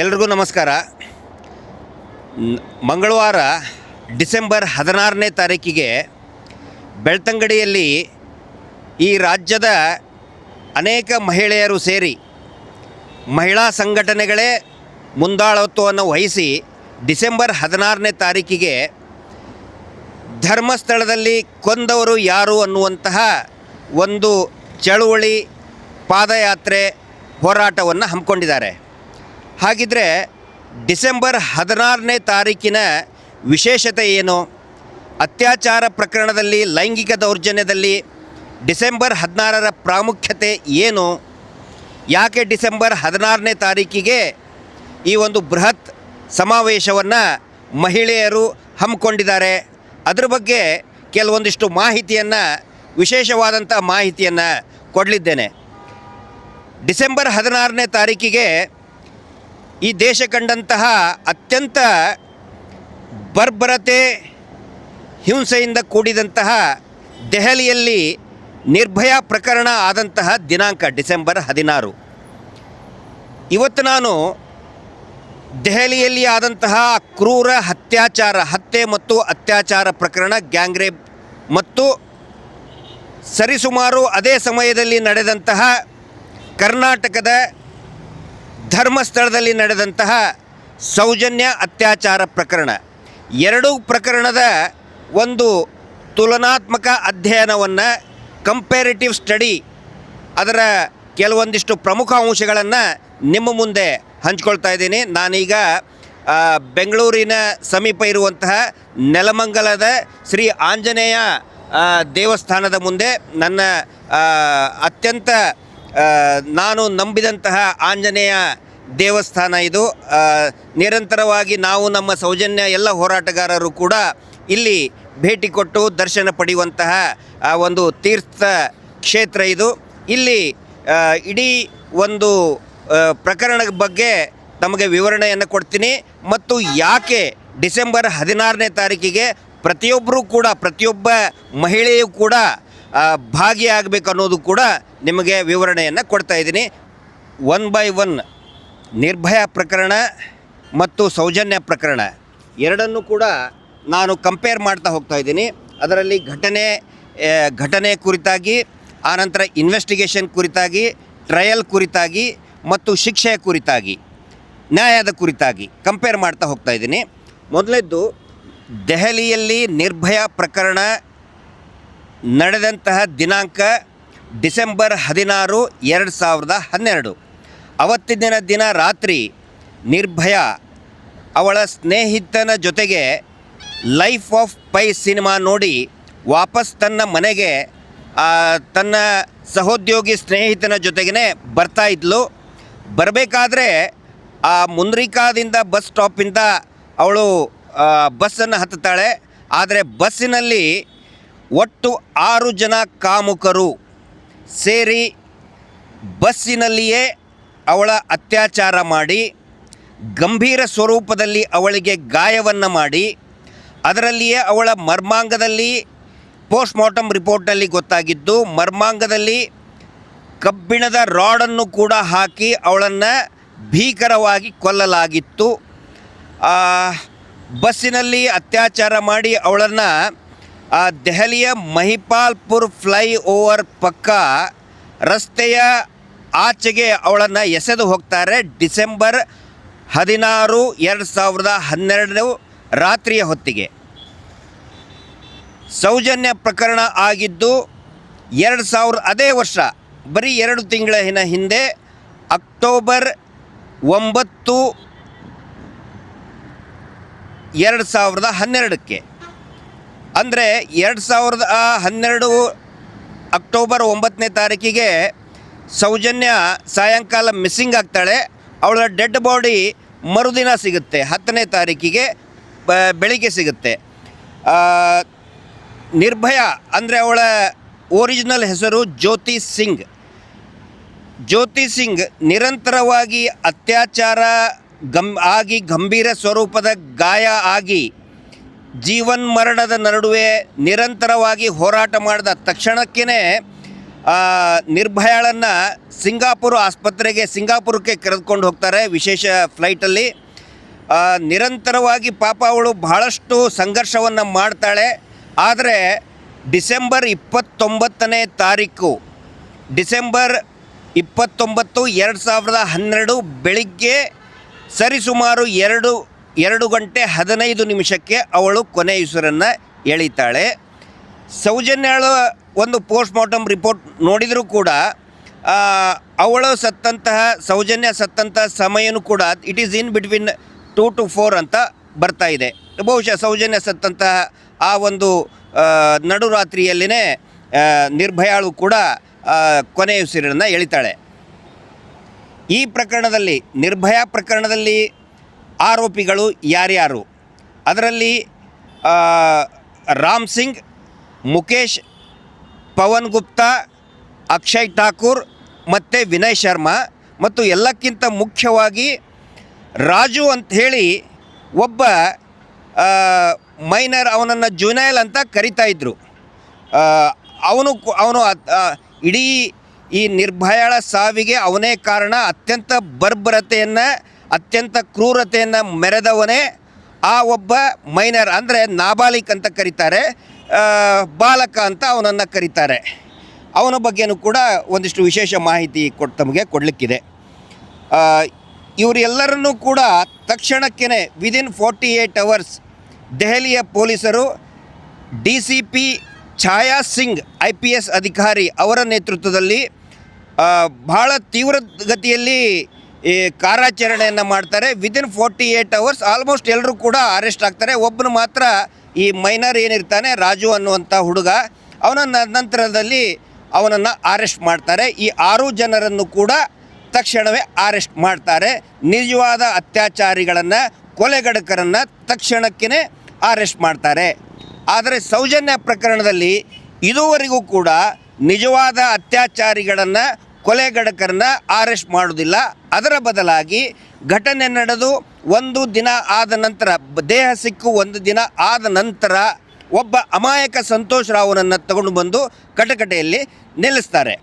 ಎಲ್ರಿಗೂ ನಮಸ್ಕಾರ. ಮಂಗಳವಾರ ಡಿಸೆಂಬರ್ 16ನೇ ತಾರೀಕಿಗೆ ಬೆಳ್ತಂಗಡಿಯಲ್ಲಿ ಈ ರಾಜ್ಯದ ಅನೇಕ ಮಹಿಳೆಯರು ಸೇರಿ ಮಹಿಳಾ ಸಂಘಟನೆಗಳೇ ಮುಂದಾಳತ್ವವನ್ನು ವಹಿಸಿ ಡಿಸೆಂಬರ್ 16ನೇ ತಾರೀಕಿಗೆ ಧರ್ಮಸ್ಥಳದಲ್ಲಿ ಕೊಂದವರು ಯಾರು ಅನ್ನುವಂತಹ ಒಂದು ಚಳುವಳಿ, ಪಾದಯಾತ್ರೆ, ಹೋರಾಟವನ್ನು ಹಮ್ಮಿಕೊಂಡಿದ್ದಾರೆ. ಹಾಗಿದ್ರೆ ಡಿಸೆಂಬರ್ 16ನೇ ತಾರೀಕಿನ ವಿಶೇಷತೆ ಏನು? ಅತ್ಯಾಚಾರ ಪ್ರಕರಣದಲ್ಲಿ, ಲೈಂಗಿಕ ದೌರ್ಜನ್ಯದಲ್ಲಿ ಡಿಸೆಂಬರ್ 16ರ ಪ್ರಾಮುಖ್ಯತೆ ಏನು? ಯಾಕೆ ಡಿಸೆಂಬರ್ 16ನೇ ತಾರೀಕಿಗೆ ಈ ಒಂದು ಬೃಹತ್ ಸಮಾವೇಶವನ್ನು ಮಹಿಳೆಯರು ಹಮ್ಮಿಕೊಂಡಿದ್ದಾರೆ? ಅದ್ರ ಬಗ್ಗೆ ಕೆಲವೊಂದಿಷ್ಟು ಮಾಹಿತಿಯನ್ನು, ವಿಶೇಷವಾದಂಥ ಮಾಹಿತಿಯನ್ನು ಕೊಡಲಿದ್ದೇನೆ. ಡಿಸೆಂಬರ್ 16ನೇ ತಾರೀಕಿಗೆ ಈ ದೇಶ ಕಂಡಂತಹ ಅತ್ಯಂತ ಬರ್ಬರತೆ, ಹಿಂಸೆಯಿಂದ ಕೂಡಿದಂತಹ ದೆಹಲಿಯಲ್ಲಿ ನಿರ್ಭಯಾ ಪ್ರಕರಣ ಆದಂತಹ ದಿನಾಂಕ ಡಿಸೆಂಬರ್ 16. ಇವತ್ತು ನಾನು ದೆಹಲಿಯಲ್ಲಿ ಆದಂತಹ ಕ್ರೂರ ಹತ್ಯೆ ಮತ್ತು ಅತ್ಯಾಚಾರ ಪ್ರಕರಣ, ಗ್ಯಾಂಗ್ ರೇಪ್, ಮತ್ತು ಸರಿಸುಮಾರು ಅದೇ ಸಮಯದಲ್ಲಿ ನಡೆದಂತಹ ಕರ್ನಾಟಕದ ಧರ್ಮಸ್ಥಳದಲ್ಲಿ ನಡೆದಂತಹ ಸೌಜನ್ಯ ಅತ್ಯಾಚಾರ ಪ್ರಕರಣ, ಎರಡೂ ಪ್ರಕರಣದ ಒಂದು ತುಲನಾತ್ಮಕ ಅಧ್ಯಯನವನ್ನು, ಕಂಪೇರಿಟಿವ್ ಸ್ಟಡಿ, ಅದರ ಕೆಲವೊಂದಿಷ್ಟು ಪ್ರಮುಖ ಅಂಶಗಳನ್ನು ನಿಮ್ಮ ಮುಂದೆ ಹಂಚ್ಕೊಳ್ತಾ ಇದ್ದೀನಿ. ನಾನೀಗ ಬೆಂಗಳೂರಿನ ಸಮೀಪ ಇರುವಂತಹ ನೆಲಮಂಗಲದ ಶ್ರೀ ಆಂಜನೇಯ ದೇವಸ್ಥಾನದ ಮುಂದೆ, ನನ್ನ ಅತ್ಯಂತ ನಾನು ನಂಬಿದಂತಹ ಆಂಜನೇಯ ದೇವಸ್ಥಾನ ಇದು. ನಿರಂತರವಾಗಿ ನಾವು, ನಮ್ಮ ಸೌಜನ್ಯ ಎಲ್ಲ ಹೋರಾಟಗಾರರು ಕೂಡ ಇಲ್ಲಿ ಭೇಟಿ ಕೊಟ್ಟು ದರ್ಶನ ಪಡೆಯುವಂತಹ ಒಂದು ತೀರ್ಥ ಕ್ಷೇತ್ರ ಇದು. ಇಲ್ಲಿ ಇಡೀ ಒಂದು ಪ್ರಕರಣದ ಬಗ್ಗೆ ತಮಗೆ ವಿವರಣೆಯನ್ನು ಕೊಡ್ತೀನಿ, ಮತ್ತು ಯಾಕೆ ಡಿಸೆಂಬರ್ 16ನೇ ತಾರೀಕಿಗೆ ಪ್ರತಿಯೊಬ್ಬ ಮಹಿಳೆಯೂ ಕೂಡ ಭಾಗಿಯಾಗಬೇಕು ಅನ್ನೋದು ಕೂಡ ನಿಮಗೆ ವಿವರಣೆಯನ್ನು ಕೊಡ್ತಾ ಇದ್ದೀನಿ. 1 by 1 ನಿರ್ಭಯಾ ಪ್ರಕರಣ ಮತ್ತು ಸೌಜನ್ಯ ಪ್ರಕರಣ ಎರಡನ್ನೂ ಕೂಡ ನಾನು ಕಂಪೇರ್ ಮಾಡ್ತಾ ಹೋಗ್ತಾ ಇದ್ದೀನಿ. ಅದರಲ್ಲಿ ಘಟನೆ ಕುರಿತಾಗಿ, ಆನಂತರ ಇನ್ವೆಸ್ಟಿಗೇಷನ್ ಕುರಿತಾಗಿ, ಟ್ರಯಲ್ ಕುರಿತಾಗಿ ಮತ್ತು ಶಿಕ್ಷೆಯ ಕುರಿತಾಗಿ, ನ್ಯಾಯದ ಕುರಿತಾಗಿ ಕಂಪೇರ್ ಮಾಡ್ತಾ ಹೋಗ್ತಾ ಇದ್ದೀನಿ. ಮೊದಲನೇದ್ದು, ದೆಹಲಿಯಲ್ಲಿ ನಿರ್ಭಯಾ ಪ್ರಕರಣ ನಡೆದಂತಹ ದಿನಾಂಕ ಡಿಸೆಂಬರ್ 16, 2012. ಅವತ್ತಿನ ದಿನ ರಾತ್ರಿ ನಿರ್ಭಯ ಅವಳ ಸ್ನೇಹಿತನ ಜೊತೆಗೆ ಲೈಫ್ ಆಫ್ ಪೈ ಸಿನಿಮಾ ನೋಡಿ ವಾಪಸ್ ತನ್ನ ಮನೆಗೆ ತನ್ನ ಸಹೋದ್ಯೋಗಿ ಸ್ನೇಹಿತನ ಜೊತೆಗೇ ಬರ್ತಾ ಇದ್ಲು. ಬರಬೇಕಾದ್ರೆ ಆ ಮುನ್ರಿಕಾದಿಂದ ಬಸ್ ಸ್ಟಾಪಿಂದ ಅವಳು ಬಸ್ಸನ್ನು ಹತ್ತುತ್ತಾಳೆ. ಆದರೆ ಬಸ್ಸಿನಲ್ಲಿ ಒಟ್ಟು 6 ಜನ ಕಾಮುಕರು ಸೇರಿ ಬಸ್ಸಿನಲ್ಲಿಯೇ ಅವಳ ಅತ್ಯಾಚಾರ ಮಾಡಿ, ಗಂಭೀರ ಸ್ವರೂಪದಲ್ಲಿ ಅವಳಿಗೆ ಗಾಯವನ್ನು ಮಾಡಿ, ಅದರಲ್ಲಿಯೇ ಅವಳ ಮರ್ಮಾಂಗದಲ್ಲಿ, ಪೋಸ್ಟ್ಮಾರ್ಟಮ್ ರಿಪೋರ್ಟ್ನಲ್ಲಿ ಗೊತ್ತಾಗಿದ್ದು, ಮರ್ಮಾಂಗದಲ್ಲಿ ಕಬ್ಬಿಣದ ರಾಡನ್ನು ಕೂಡ ಹಾಕಿ ಅವಳನ್ನು ಭೀಕರವಾಗಿ ಕೊಲ್ಲಲಾಗಿತ್ತು. ಬಸ್ಸಿನಲ್ಲಿ ಅತ್ಯಾಚಾರ ಮಾಡಿ ಅವಳನ್ನು ದೆಹಲಿಯ ಮಹಿಪಾಲ್ಪುರ್ ಫ್ಲೈ ಓವರ್ ಪಕ್ಕ ರಸ್ತೆಯ ಆಚೆಗೆ ಅವಳನ್ನು ಎಸೆದು ಹೋಗ್ತಾರೆ. ಡಿಸೆಂಬರ್ 16, 2012 ರಾತ್ರಿಯ ಹೊತ್ತಿಗೆ. ಸೌಜನ್ಯ ಪ್ರಕರಣ ಆಗಿದ್ದು 2000 ಅದೇ ವರ್ಷ, ಬರೀ 2 ತಿಂಗಳ ಹಿಂದೆ, ಅಕ್ಟೋಬರ್ 9, 2012. ಅಂದರೆ 2012 ಅಕ್ಟೋಬರ್ 9ನೇ ತಾರೀಕಿಗೆ ಸೌಜನ್ಯ ಸಾಯಂಕಾಲ ಮಿಸ್ಸಿಂಗ್ ಆಗ್ತಾಳೆ. ಅವಳ ಡೆಡ್ ಬಾಡಿ ಮರುದಿನ ಸಿಗುತ್ತೆ, 10ನೇ ತಾರೀಕಿಗೆ ಬೆಳಿಗ್ಗೆ ಸಿಗುತ್ತೆ. ನಿರ್ಭಯ ಅಂದರೆ ಅವಳ ಒರಿಜಿನಲ್ ಹೆಸರು ಜ್ಯೋತಿ ಸಿಂಗ್. ನಿರಂತರವಾಗಿ ಅತ್ಯಾಚಾರ ಆಗಿ, ಗಂಭೀರ ಸ್ವರೂಪದ ಗಾಯ ಆಗಿ, ಜೀವನ್ಮರಣದ ನಡುವೆ ನಿರಂತರವಾಗಿ ಹೋರಾಟ ಮಾಡಿದ ತಕ್ಷಣಕ್ಕೇ ನಿರ್ಭಯಾಳನ್ನು ಸಿಂಗಾಪುರಕ್ಕೆ ಕರೆದುಕೊಂಡು ಹೋಗ್ತಾರೆ ವಿಶೇಷ ಫ್ಲೈಟಲ್ಲಿ. ನಿರಂತರವಾಗಿ ಪಾಪ ಅವಳು ಬಹಳಷ್ಟು ಸಂಘರ್ಷವನ್ನು ಮಾಡ್ತಾಳೆ. ಆದರೆ ಡಿಸೆಂಬರ್ 29ನೇ ತಾರೀಕು ಡಿಸೆಂಬರ್ 29, 2012 ಬೆಳಿಗ್ಗೆ ಸರಿಸುಮಾರು 2 ಗಂಟೆ 15 ನಿಮಿಷಕ್ಕೆ ಅವಳು ಕೊನೆಯುಸಿರನ್ನು ಎಳಿತಾಳೆ. ಸೌಜನ್ಯಾಳ ಒಂದು ಪೋಸ್ಟ್ಮಾರ್ಟಮ್ ರಿಪೋರ್ಟ್ ನೋಡಿದರೂ ಕೂಡ ಸೌಜನ್ಯ ಸತ್ತಂತಹ ಸಮಯನೂ ಕೂಡ it is in between 2 to 4 ಅಂತ ಬರ್ತಾ ಇದೆ. ಬಹುಶಃ ಸೌಜನ್ಯ ಸತ್ತಂತಹ ಆ ಒಂದು ನಡುರಾತ್ರಿಯಲ್ಲಿನೇ ನಿರ್ಭಯಾಳು ಕೂಡ ಕೊನೆಯುಸಿರನ್ನು ಎಳಿತಾಳೆ. ಈ ಪ್ರಕರಣದಲ್ಲಿ ನಿರ್ಭಯಾ ಪ್ರಕರಣದಲ್ಲಿ ಆರೋಪಿಗಳು ಯಾರ್ಯಾರು? ಅದರಲ್ಲಿ ರಾಮ್ ಸಿಂಗ್, ಮುಖೇಶ್, ಪವನ್ ಗುಪ್ತಾ, ಅಕ್ಷಯ್ ಠಾಕೂರ್ ಮತ್ತು ವಿನಯ್ ಶರ್ಮಾ, ಮತ್ತು ಎಲ್ಲಕ್ಕಿಂತ ಮುಖ್ಯವಾಗಿ ರಾಜು ಅಂಥೇಳಿ ಒಬ್ಬ ಮೈನರ್, ಅವನನ್ನು ಜುನೈಲ್ ಅಂತ ಕರಿತಾಯಿದ್ರು. ಅವನು ಇಡೀ ಈ ನಿರ್ಭಯಾಳ ಸಾವಿಗೆ ಅವನೇ ಕಾರಣ. ಅತ್ಯಂತ ಬರ್ಬರತೆಯನ್ನು, ಅತ್ಯಂತ ಕ್ರೂರತೆಯನ್ನು ಮೆರೆದವನೇ ಆ ಒಬ್ಬ ಮೈನರ್, ಅಂದರೆ ನಾಬಾಲಿಕ್ ಅಂತ ಕರೀತಾರೆ, ಬಾಲಕ ಅಂತ ಅವನನ್ನು ಕರೀತಾರೆ. ಅವನ ಬಗ್ಗೆನೂ ಕೂಡ ಒಂದಿಷ್ಟು ವಿಶೇಷ ಮಾಹಿತಿ ತಮಗೆ ಕೊಡಲಿಕ್ಕಿದೆ. ಇವರೆಲ್ಲರನ್ನೂ ಕೂಡ ತಕ್ಷಣಕ್ಕೇ ವಿದಿನ್ 48 hours ದೆಹಲಿಯ ಪೊಲೀಸರು DCP ಛಾಯಾ ಸಿಂಗ್ IPS ಅಧಿಕಾರಿ ಅವರ ನೇತೃತ್ವದಲ್ಲಿ ಬಹಳ ತೀವ್ರಗತಿಯಲ್ಲಿ ಈ ಕಾರ್ಯಾಚರಣೆಯನ್ನು ಮಾಡ್ತಾರೆ. ವಿದಿನ್ 48 hours ಆಲ್ಮೋಸ್ಟ್ ಎಲ್ಲರೂ ಕೂಡ ಅರೆಸ್ಟ್ ಆಗ್ತಾರೆ. ಒಬ್ಬನು ಮಾತ್ರ ಈ ಮೈನರ್ ಏನಿರ್ತಾನೆ ರಾಜು ಅನ್ನುವಂಥ ಹುಡುಗ, ಅವನ ನಂತರದಲ್ಲಿ ಅವನನ್ನು ಅರೆಸ್ಟ್ ಮಾಡ್ತಾರೆ. ಈ 6 ಜನರನ್ನು ಕೂಡ ತಕ್ಷಣವೇ ಅರೆಸ್ಟ್ ಮಾಡ್ತಾರೆ. ನಿಜವಾದ ಅತ್ಯಾಚಾರಿಗಳನ್ನು, ಕೊಲೆಗಡಕರನ್ನು ತಕ್ಷಣಕ್ಕೇ ಅರೆಸ್ಟ್ ಮಾಡ್ತಾರೆ. ಆದರೆ ಸೌಜನ್ಯ ಪ್ರಕರಣದಲ್ಲಿ ಇದುವರೆಗೂ ಕೂಡ ನಿಜವಾದ ಅತ್ಯಾಚಾರಿಗಳನ್ನು, ಕೊಲೆಗಡಕರನ್ನು ಅರೆಸ್ಟ್ ಮಾಡೋದಿಲ್ಲ. ಅದರ ಬದಲಾಗಿ ಘಟನೆ ನಡೆದು 1 ದಿನ ಆದ ನಂತರ, ದೇಹ ಸಿಕ್ಕು 1 ದಿನ ಆದ ನಂತರ ಒಬ್ಬ ಅಮಾಯಕ ಸಂತೋಷ್ ರಾವ್ನನ್ನು ತಗೊಂಡು ಬಂದು ಕಟಕಟೆಯಲ್ಲಿ ನಿಲ್ಲಿಸ್ತಾರೆ.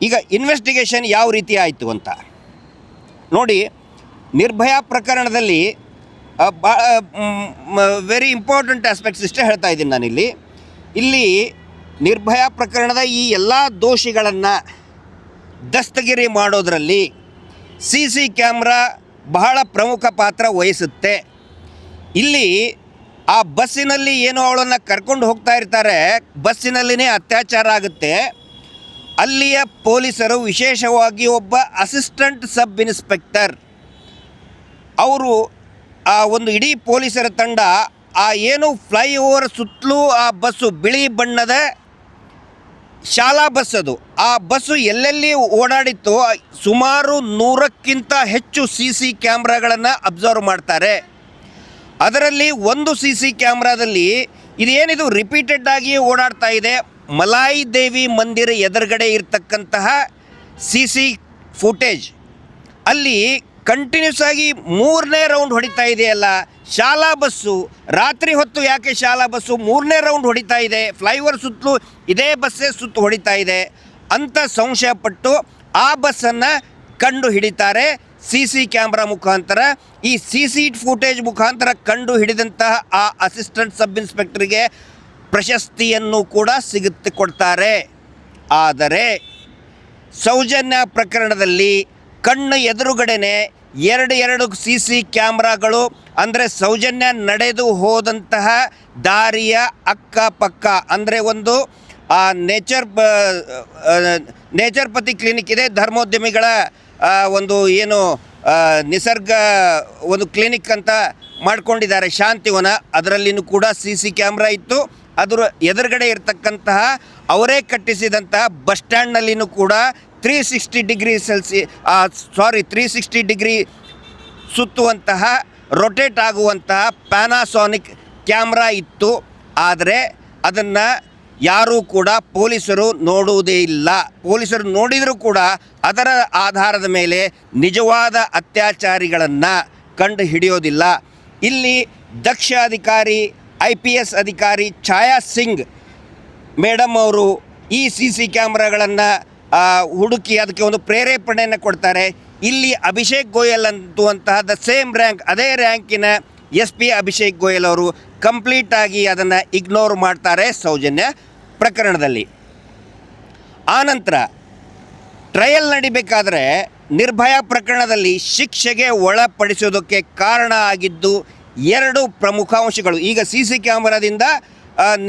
ಈಗ ಇನ್ವೆಸ್ಟಿಗೇಷನ್ ಯಾವ ರೀತಿ ಆಯಿತು ಅಂತ ನೋಡಿ. ನಿರ್ಭಯಾ ಪ್ರಕರಣದಲ್ಲಿ ವೆರಿ ಇಂಪಾರ್ಟೆಂಟ್ ಆಸ್ಪೆಕ್ಟ್ಸ್ ಇಷ್ಟೇ ಹೇಳ್ತಾ ಇದ್ದೀನಿ ನಾನಿಲ್ಲಿ. ಇಲ್ಲಿ ನಿರ್ಭಯಾ ಪ್ರಕರಣದ ಈ ಎಲ್ಲ ದೋಷಿಗಳನ್ನು ದಸ್ತಗಿರಿ ಮಾಡೋದರಲ್ಲಿ CC ಕ್ಯಾಮ್ರಾ ಬಹಳ ಪ್ರಮುಖ ಪಾತ್ರ ವಹಿಸುತ್ತೆ. ಇಲ್ಲಿ ಆ ಬಸ್ಸಿನಲ್ಲಿ ಏನೋ ಅವಳನ್ನು ಕರ್ಕೊಂಡು ಹೋಗ್ತಾ ಇರ್ತಾರೆ, ಬಸ್ಸಿನಲ್ಲಿನೇ ಅತ್ಯಾಚಾರ ಆಗುತ್ತೆ. ಅಲ್ಲಿಯ ಪೊಲೀಸರು, ವಿಶೇಷವಾಗಿ ಒಬ್ಬ ಅಸಿಸ್ಟೆಂಟ್ ಸಬ್ ಇನ್ಸ್ಪೆಕ್ಟರ್, ಅವರು ಆ ಒಂದು ಇಡೀ ಪೊಲೀಸರ ತಂಡ ಏನು ಫ್ಲೈಓವರ್ ಸುತ್ತಲೂ ಆ ಬಸ್ಸು ಬಿಳಿ ಬಣ್ಣದ ಶಾಲಾ ಬಸ್, ಅದು ಆ ಬಸ್ಸು ಎಲ್ಲೆಲ್ಲಿ ಓಡಾಡಿತ್ತು ಸುಮಾರು 100ಕ್ಕಿಂತ ಹೆಚ್ಚು CC ಕ್ಯಾಮ್ರಾಗಳನ್ನು ಅಬ್ಸರ್ವ್ ಮಾಡ್ತಾರೆ. ಅದರಲ್ಲಿ ಒಂದು CC ಕ್ಯಾಮ್ರಾದಲ್ಲಿ ಇದೇನಿದು ರಿಪೀಟೆಡ್ ಆಗಿ ಓಡಾಡ್ತಾ ಇದೆ. ಮಲಾಯಿ ದೇವಿ ಮಂದಿರ ಎದುರುಗಡೆ ಇರ್ತಕ್ಕಂತಹ CC ಫುಟೇಜ್ ಅಲ್ಲಿ ಕಂಟಿನ್ಯೂಸ್ ಆಗಿ 3ನೇ ರೌಂಡ್ ಹೊಡಿತಾ ಇದೆಯಲ್ಲ ಶಾಲಾ ಬಸ್ಸು. ರಾತ್ರಿ ಹೊತ್ತು ಯಾಕೆ ಶಾಲಾ ಬಸ್ಸು 3ನೇ ರೌಂಡ್ ಹೊಡಿತಾ ಇದೆ? ಫ್ಲೈಓವರ್ ಸುತ್ತಲೂ ಇದೇ ಬಸ್ಸೇ ಸುತ್ತು ಹೊಡಿತಾ ಇದೆ ಅಂತ ಸಂಶಯಪಟ್ಟು ಆ ಬಸ್ಸನ್ನು ಕಂಡು ಹಿಡಿತಾರೆ CC ಕ್ಯಾಮ್ರಾ ಮುಖಾಂತರ. ಈ CC ಫುಟೇಜ್ ಮುಖಾಂತರ ಕಂಡು ಹಿಡಿದಂತಹ ಆ ಅಸಿಸ್ಟೆಂಟ್ ಸಬ್ ಇನ್ಸ್ಪೆಕ್ಟರ್ಗೆ ಪ್ರಶಸ್ತಿಯನ್ನು ಕೂಡ ಕೊಡ್ತಾರೆ. ಆದರೆ ಸೌಜನ್ಯ ಪ್ರಕರಣದಲ್ಲಿ ಕಣ್ಣು ಎದುರುಗಡೆನೆ 2 CC ಕ್ಯಾಮ್ರಾಗಳು, ಅಂದರೆ ಸೌಜನ್ಯ ನಡೆದು ಹೋದಂತಹ ದಾರಿಯ ಅಕ್ಕಪಕ್ಕ, ಅಂದರೆ ಒಂದು ನೇಚರ್ಪತಿ ಕ್ಲಿನಿಕ್ ಇದೆ, ಧರ್ಮೋದ್ಯಮಿಗಳ ಒಂದು ಏನು ನಿಸರ್ಗ ಒಂದು ಕ್ಲಿನಿಕ್ ಅಂತ ಮಾಡ್ಕೊಂಡಿದ್ದಾರೆ, ಶಾಂತಿವನ, ಅದರಲ್ಲಿನೂ ಕೂಡ CC ಕ್ಯಾಮ್ರಾ ಇತ್ತು. ಅದರ ಎದುರುಗಡೆ ಇರತಕ್ಕಂತಹ ಅವರೇ ಕಟ್ಟಿಸಿದಂತಹ ಬಸ್ ಸ್ಟ್ಯಾಂಡ್ನಲ್ಲಿನೂ ಕೂಡ 360 ಡಿಗ್ರಿ ಸುತ್ತುವಂತಹ, ರೊಟೇಟ್ ಆಗುವಂತಹ ಪ್ಯಾನಾಸೋನಿಕ್ ಕ್ಯಾಮ್ರಾ ಇತ್ತು. ಆದರೆ ಅದನ್ನು ಯಾರೂ ಕೂಡ ಪೊಲೀಸರು ನೋಡುವುದೇ ಇಲ್ಲ. ಪೊಲೀಸರು ನೋಡಿದರೂ ಕೂಡ ಅದರ ಆಧಾರದ ಮೇಲೆ ನಿಜವಾದ ಅತ್ಯಾಚಾರಿಗಳನ್ನು ಕಂಡು ಹಿಡಿಯೋದಿಲ್ಲ. ಇಲ್ಲಿ ದಕ್ಷ ಅಧಿಕಾರಿ IPS ಅಧಿಕಾರಿ ಛಾಯಾ ಸಿಂಗ್ ಮೇಡಮ್ ಅವರು ಈ CC ಕ್ಯಾಮ್ರಾಗಳನ್ನು ಹುಡುಕಿ ಅದಕ್ಕೆ ಒಂದು ಪ್ರೇರೇಪಣೆಯನ್ನು ಕೊಡ್ತಾರೆ. ಇಲ್ಲಿ ಅಭಿಷೇಕ್ ಗೋಯಲ್ ಅಂತುವಂತಹ ದ ಸೇಮ್ ರ್ಯಾಂಕ್, ಅದೇ ರ್ಯಾಂಕಿನ SP ಅಭಿಷೇಕ್ ಗೋಯಲ್ ಅವರು ಕಂಪ್ಲೀಟಾಗಿ ಅದನ್ನು ಇಗ್ನೋರ್ ಮಾಡ್ತಾರೆ ಸೌಜನ್ಯ ಪ್ರಕರಣದಲ್ಲಿ. ಆನಂತರ ಟ್ರಯಲ್ ನಡಿಬೇಕಾದ್ರೆ ನಿರ್ಭಯ ಪ್ರಕರಣದಲ್ಲಿ ಶಿಕ್ಷೆಗೆ ಒಳಪಡಿಸೋದಕ್ಕೆ ಕಾರಣ ಆಗಿದ್ದು 2 ಪ್ರಮುಖ ಅಂಶಗಳು. ಈಗ CC ಕ್ಯಾಮರಾದಿಂದ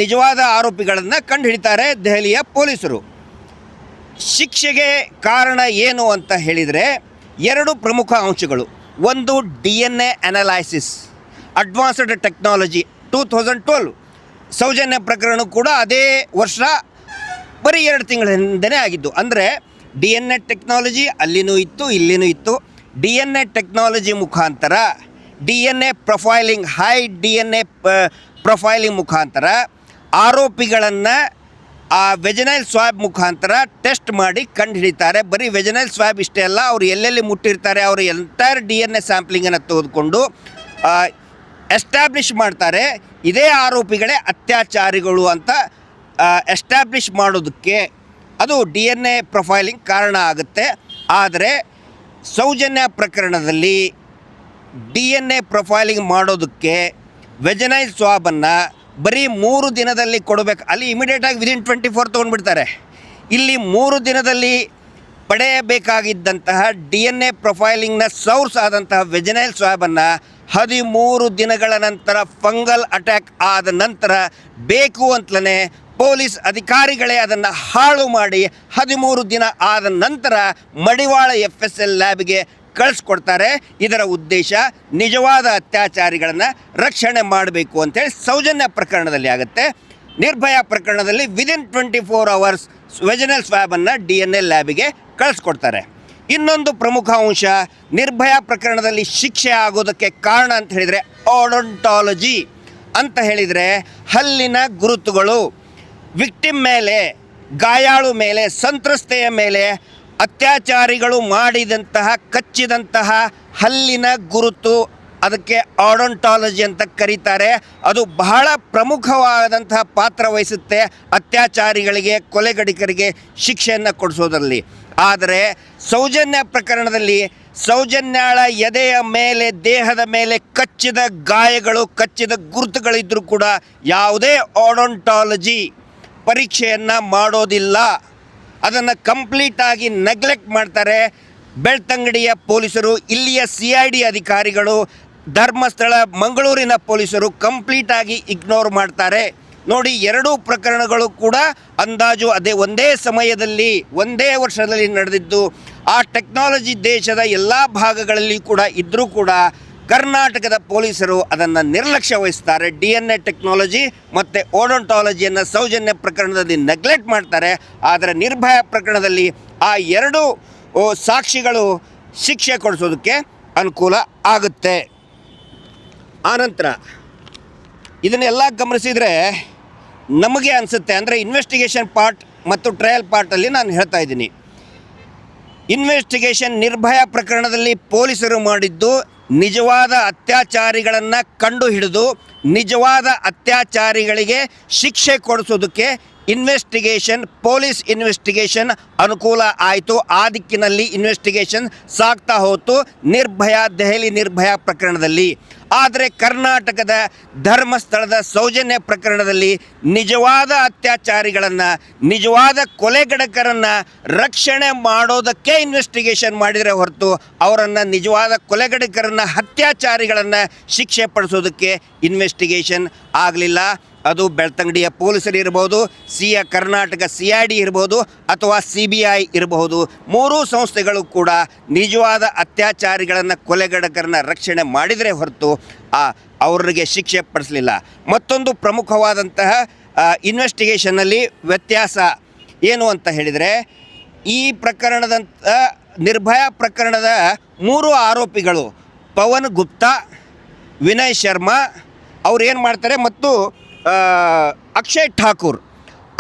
ನಿಜವಾದ ಆರೋಪಿಗಳನ್ನು ಕಂಡುಹಿಡಿತಾರೆ ದೆಹಲಿಯ ಪೊಲೀಸರು. ಶಿಕ್ಷೆಗೆ ಕಾರಣ ಏನು ಅಂತ ಹೇಳಿದರೆ 2 ಪ್ರಮುಖ ಅಂಶಗಳು. ಒಂದು DNA analysis, advanced technology 2012 Soujanya ಪ್ರಕರಣ ಕೂಡ ಅದೇ ವರ್ಷ ಬರೀ 2 ತಿಂಗಳ ಹಿಂದೆ ಆಗಿದ್ದು. ಅಂದರೆ DNA ಟೆಕ್ನಾಲಜಿ ಅಲ್ಲಿನೂ ಇತ್ತು, ಇಲ್ಲಿನೂ ಇತ್ತು. DNA ಟೆಕ್ನಾಲಜಿ ಮುಖಾಂತರ DNA profiling, high DNA profiling ಮುಖಾಂತರ ಆರೋಪಿಗಳನ್ನು ಆ ವೆಜನೈಲ್ ಸ್ವಾಬ್ ಮುಖಾಂತರ ಟೆಸ್ಟ್ ಮಾಡಿ ಕಂಡುಹಿಡಿತಾರೆ. ಬರೀ ವೆಜನೈಲ್ ಸ್ವಾಬ್ ಇಷ್ಟೇ ಅಲ್ಲ, ಅವರು ಎಲ್ಲೆಲ್ಲಿ ಮುಟ್ಟಿರ್ತಾರೆ ಅವರು ಎಂಟೈರ್ DNA ಸ್ಯಾಂಪ್ಲಿಂಗನ್ನು ತೆಗೆದುಕೊಂಡು ಎಸ್ಟಾಬ್ಲಿಷ್ ಮಾಡ್ತಾರೆ ಇದೇ ಆರೋಪಿಗಳೇ ಅತ್ಯಾಚಾರಿಗಳು ಅಂತ ಎಸ್ಟಾಬ್ಲಿಷ್ ಮಾಡೋದಕ್ಕೆ ಅದು DNA ಪ್ರೊಫೈಲಿಂಗ್ ಕಾರಣ ಆಗುತ್ತೆ. ಆದರೆ ಸೌಜನ್ಯ ಪ್ರಕರಣದಲ್ಲಿ DNA ಪ್ರೊಫೈಲಿಂಗ್ ಮಾಡೋದಕ್ಕೆ ವೆಜನೈಲ್ ಸ್ವಾಬನ್ನು ಬರೀ 3 ದಿನದಲ್ಲಿ ಕೊಡಬೇಕು. ಅಲ್ಲಿ ಇಮಿಡಿಯೇಟಾಗಿ ವಿದಿನ್ 24 ತೊಗೊಂಡ್ಬಿಡ್ತಾರೆ. ಇಲ್ಲಿ 3 ದಿನದಲ್ಲಿ ಪಡೆಯಬೇಕಾಗಿದ್ದಂತಹ DNA ಪ್ರೊಫೈಲಿಂಗ್ನ ಸೋರ್ಸ್ ಆದಂತಹ ವೆಜನೈಲ್ ಸ್ವಾಬನ್ನು 13 ದಿನಗಳ ನಂತರ ಫಂಗಲ್ ಅಟ್ಯಾಕ್ ಆದ ನಂತರ ಬೇಕು ಅಂತಲೇ ಪೊಲೀಸ್ ಅಧಿಕಾರಿಗಳೇ ಅದನ್ನು ಹಾಳು ಮಾಡಿ 13 ದಿನ ಆದ ನಂತರ ಮಡಿವಾಳ FSL ಲ್ಯಾಬ್ಗೆ ಕಳಿಸ್ಕೊಡ್ತಾರೆ. ಇದರ ಉದ್ದೇಶ ನಿಜವಾದ ಅತ್ಯಾಚಾರಿಗಳನ್ನು ರಕ್ಷಣೆ ಮಾಡಬೇಕು ಅಂತೇಳಿ ಸೌಜನ್ಯ ಪ್ರಕರಣದಲ್ಲಿ ಆಗುತ್ತೆ. ನಿರ್ಭಯ ಪ್ರಕರಣದಲ್ಲಿ ವಿದಿನ್ 24 ಅವರ್ಸ್ ವೆಜನಲ್ ಸ್ವ್ಯಾಬನ್ನು DNA ಲ್ಯಾಬಿಗೆ ಕಳಿಸ್ಕೊಡ್ತಾರೆ. ಇನ್ನೊಂದು ಪ್ರಮುಖ ಅಂಶ ನಿರ್ಭಯ ಪ್ರಕರಣದಲ್ಲಿ ಶಿಕ್ಷೆ ಆಗೋದಕ್ಕೆ ಕಾರಣ ಅಂತ ಹೇಳಿದರೆ ಆಡಂಟಾಲಜಿ ಅಂತ ಹೇಳಿದರೆ ಹಲ್ಲಿನ ಗುರುತುಗಳು. ವಿಕ್ಟಿಮ್ ಮೇಲೆ, ಗಾಯಾಳು ಮೇಲೆ, ಸಂತ್ರಸ್ತೆಯ ಮೇಲೆ ಅತ್ಯಾಚಾರಿಗಳು ಮಾಡಿದಂತಹ ಕಚ್ಚಿದಂತಹ ಹಲ್ಲಿನ ಗುರುತು, ಅದಕ್ಕೆ ಆಡಂಟಾಲಜಿ ಅಂತ ಕರೀತಾರೆ. ಅದು ಬಹಳ ಪ್ರಮುಖವಾದಂತಹ ಪಾತ್ರ ವಹಿಸುತ್ತೆ ಅತ್ಯಾಚಾರಿಗಳಿಗೆ, ಕೊಲೆಗಡಿಕರಿಗೆ ಶಿಕ್ಷೆಯನ್ನು ಕೊಡಿಸೋದರಲ್ಲಿ. ಆದರೆ ಸೌಜನ್ಯ ಪ್ರಕರಣದಲ್ಲಿ ಸೌಜನ್ಯಾಳ ಎದೆಯ ಮೇಲೆ, ದೇಹದ ಮೇಲೆ ಕಚ್ಚಿದ ಗಾಯಗಳು, ಕಚ್ಚಿದ ಗುರುತುಗಳಿದ್ದರೂ ಕೂಡ ಯಾವುದೇ ಆಡಂಟಾಲಜಿ ಪರೀಕ್ಷೆಯನ್ನು ಮಾಡೋದಿಲ್ಲ. ಅದನ್ನು ಕಂಪ್ಲೀಟಾಗಿ ನೆಗ್ಲೆಕ್ಟ್ ಮಾಡ್ತಾರೆ ಬೆಳ್ತಂಗಡಿಯ ಪೊಲೀಸರು, ಇಲ್ಲಿಯ CID ಅಧಿಕಾರಿಗಳು, ಧರ್ಮಸ್ಥಳ, ಮಂಗಳೂರಿನ ಪೊಲೀಸರು ಕಂಪ್ಲೀಟಾಗಿ ಇಗ್ನೋರ್ ಮಾಡ್ತಾರೆ. ನೋಡಿ, 2 ಪ್ರಕರಣಗಳು ಕೂಡ ಅಂದಾಜು ಅದೇ ಒಂದೇ ಸಮಯದಲ್ಲಿ, ಒಂದೇ ವರ್ಷದಲ್ಲಿ ನಡೆದಿದ್ದು. ಆ ಟೆಕ್ನಾಲಜಿ ದೇಶದ ಎಲ್ಲ ಭಾಗಗಳಲ್ಲಿ ಕೂಡ ಇದ್ದರೂ ಕೂಡ ಕರ್ನಾಟಕದ ಪೊಲೀಸರು ಅದನ್ನು ನಿರ್ಲಕ್ಷ್ಯ ವಹಿಸ್ತಾರೆ. DNA ಟೆಕ್ನಾಲಜಿ ಮತ್ತು ಓಡಂಟಾಲಜಿಯನ್ನು ಸೌಜನ್ಯ ಪ್ರಕರಣದಲ್ಲಿ ನೆಗ್ಲೆಕ್ಟ್ ಮಾಡ್ತಾರೆ. ಆದರೆ ನಿರ್ಭಯ ಪ್ರಕರಣದಲ್ಲಿ ಆ 2 ಸಾಕ್ಷಿಗಳು ಶಿಕ್ಷೆ ಕೊಡಿಸೋದಕ್ಕೆ ಅನುಕೂಲ ಆಗುತ್ತೆ. ಆನಂತರ ಇದನ್ನೆಲ್ಲ ಗಮನಿಸಿದರೆ ನಮಗೆ ಅನಿಸುತ್ತೆ, ಅಂದರೆ ಇನ್ವೆಸ್ಟಿಗೇಷನ್ ಪಾರ್ಟ್ ಮತ್ತು ಟ್ರಯಲ್ ಪಾರ್ಟಲ್ಲಿ ನಾನು ಹೇಳ್ತಾ ಇದ್ದೀನಿ. ಇನ್ವೆಸ್ಟಿಗೇಷನ್ ನಿರ್ಭಯ ಪ್ರಕರಣದಲ್ಲಿ ಪೊಲೀಸರು ಮಾಡಿದ್ದು ನಿಜವಾದ ಅತ್ಯಾಚಾರಿಗಳನ್ನು ಕಂಡುಹಿಡಿದು ನಿಜವಾದ ಅತ್ಯಾಚಾರಿಗಳಿಗೆ ಶಿಕ್ಷೆ ಕೊಡಿಸೋದಕ್ಕೆ ಇನ್ವೆಸ್ಟಿಗೇಷನ್, ಪೊಲೀಸ್ ಇನ್ವೆಸ್ಟಿಗೇಷನ್ ಅನುಕೂಲ ಆಯಿತು. ಆ ದಿಕ್ಕಿನಲ್ಲಿ ಇನ್ವೆಸ್ಟಿಗೇಷನ್ ಸಾಗ್ತಾ ಹೋಯಿತು ನಿರ್ಭಯ, ದೆಹಲಿ ನಿರ್ಭಯ ಪ್ರಕರಣದಲ್ಲಿ. ಆದರೆ ಕರ್ನಾಟಕದ ಧರ್ಮಸ್ಥಳದ ಸೌಜನ್ಯ ಪ್ರಕರಣದಲ್ಲಿ ನಿಜವಾದ ಅತ್ಯಾಚಾರಿಗಳನ್ನು, ನಿಜವಾದ ಕೊಲೆಗಡಕರನ್ನು ರಕ್ಷಣೆ ಮಾಡೋದಕ್ಕೆ ಇನ್ವೆಸ್ಟಿಗೇಷನ್ ಮಾಡಿದರೆ ಹೊರತು ಅವರನ್ನು, ನಿಜವಾದ ಕೊಲೆಗಡಕರನ್ನು, ಅತ್ಯಾಚಾರಿಗಳನ್ನು ಶಿಕ್ಷೆ ಪಡಿಸೋದಕ್ಕೆ ಇನ್ವೆಸ್ಟಿಗೇಷನ್ ಆಗಲಿಲ್ಲ. ಅದು ಬೆಳ್ತಂಗಡಿಯ ಪೊಲೀಸರು ಇರ್ಬೋದು, ಕರ್ನಾಟಕ CID ಇರ್ಬೋದು, ಅಥವಾ CBI ಇರಬಹುದು. 3 ಸಂಸ್ಥೆಗಳು ಕೂಡ ನಿಜವಾದ ಅತ್ಯಾಚಾರಿಗಳನ್ನು, ಕೊಲೆಗಡಕರನ್ನು ರಕ್ಷಣೆ ಮಾಡಿದರೆ ಹೊರತು ಅವರಿಗೆ ಶಿಕ್ಷೆ ಪಡಿಸಲಿಲ್ಲ. ಮತ್ತೊಂದು ಪ್ರಮುಖವಾದಂತಹ ಇನ್ವೆಸ್ಟಿಗೇಷನ್ನಲ್ಲಿ ವ್ಯತ್ಯಾಸ ಏನು ಅಂತ ಹೇಳಿದರೆ, ಈ ಪ್ರಕರಣದಂಥ ನಿರ್ಭಯ ಪ್ರಕರಣದ 3 ಆರೋಪಿಗಳು ಪವನ್ ಗುಪ್ತಾ, ವಿನಯ್ ಶರ್ಮಾ ಅವ್ರು ಏನು ಮಾಡ್ತಾರೆ, ಮತ್ತು ಅಕ್ಷಯ್ ಠಾಕೂರ್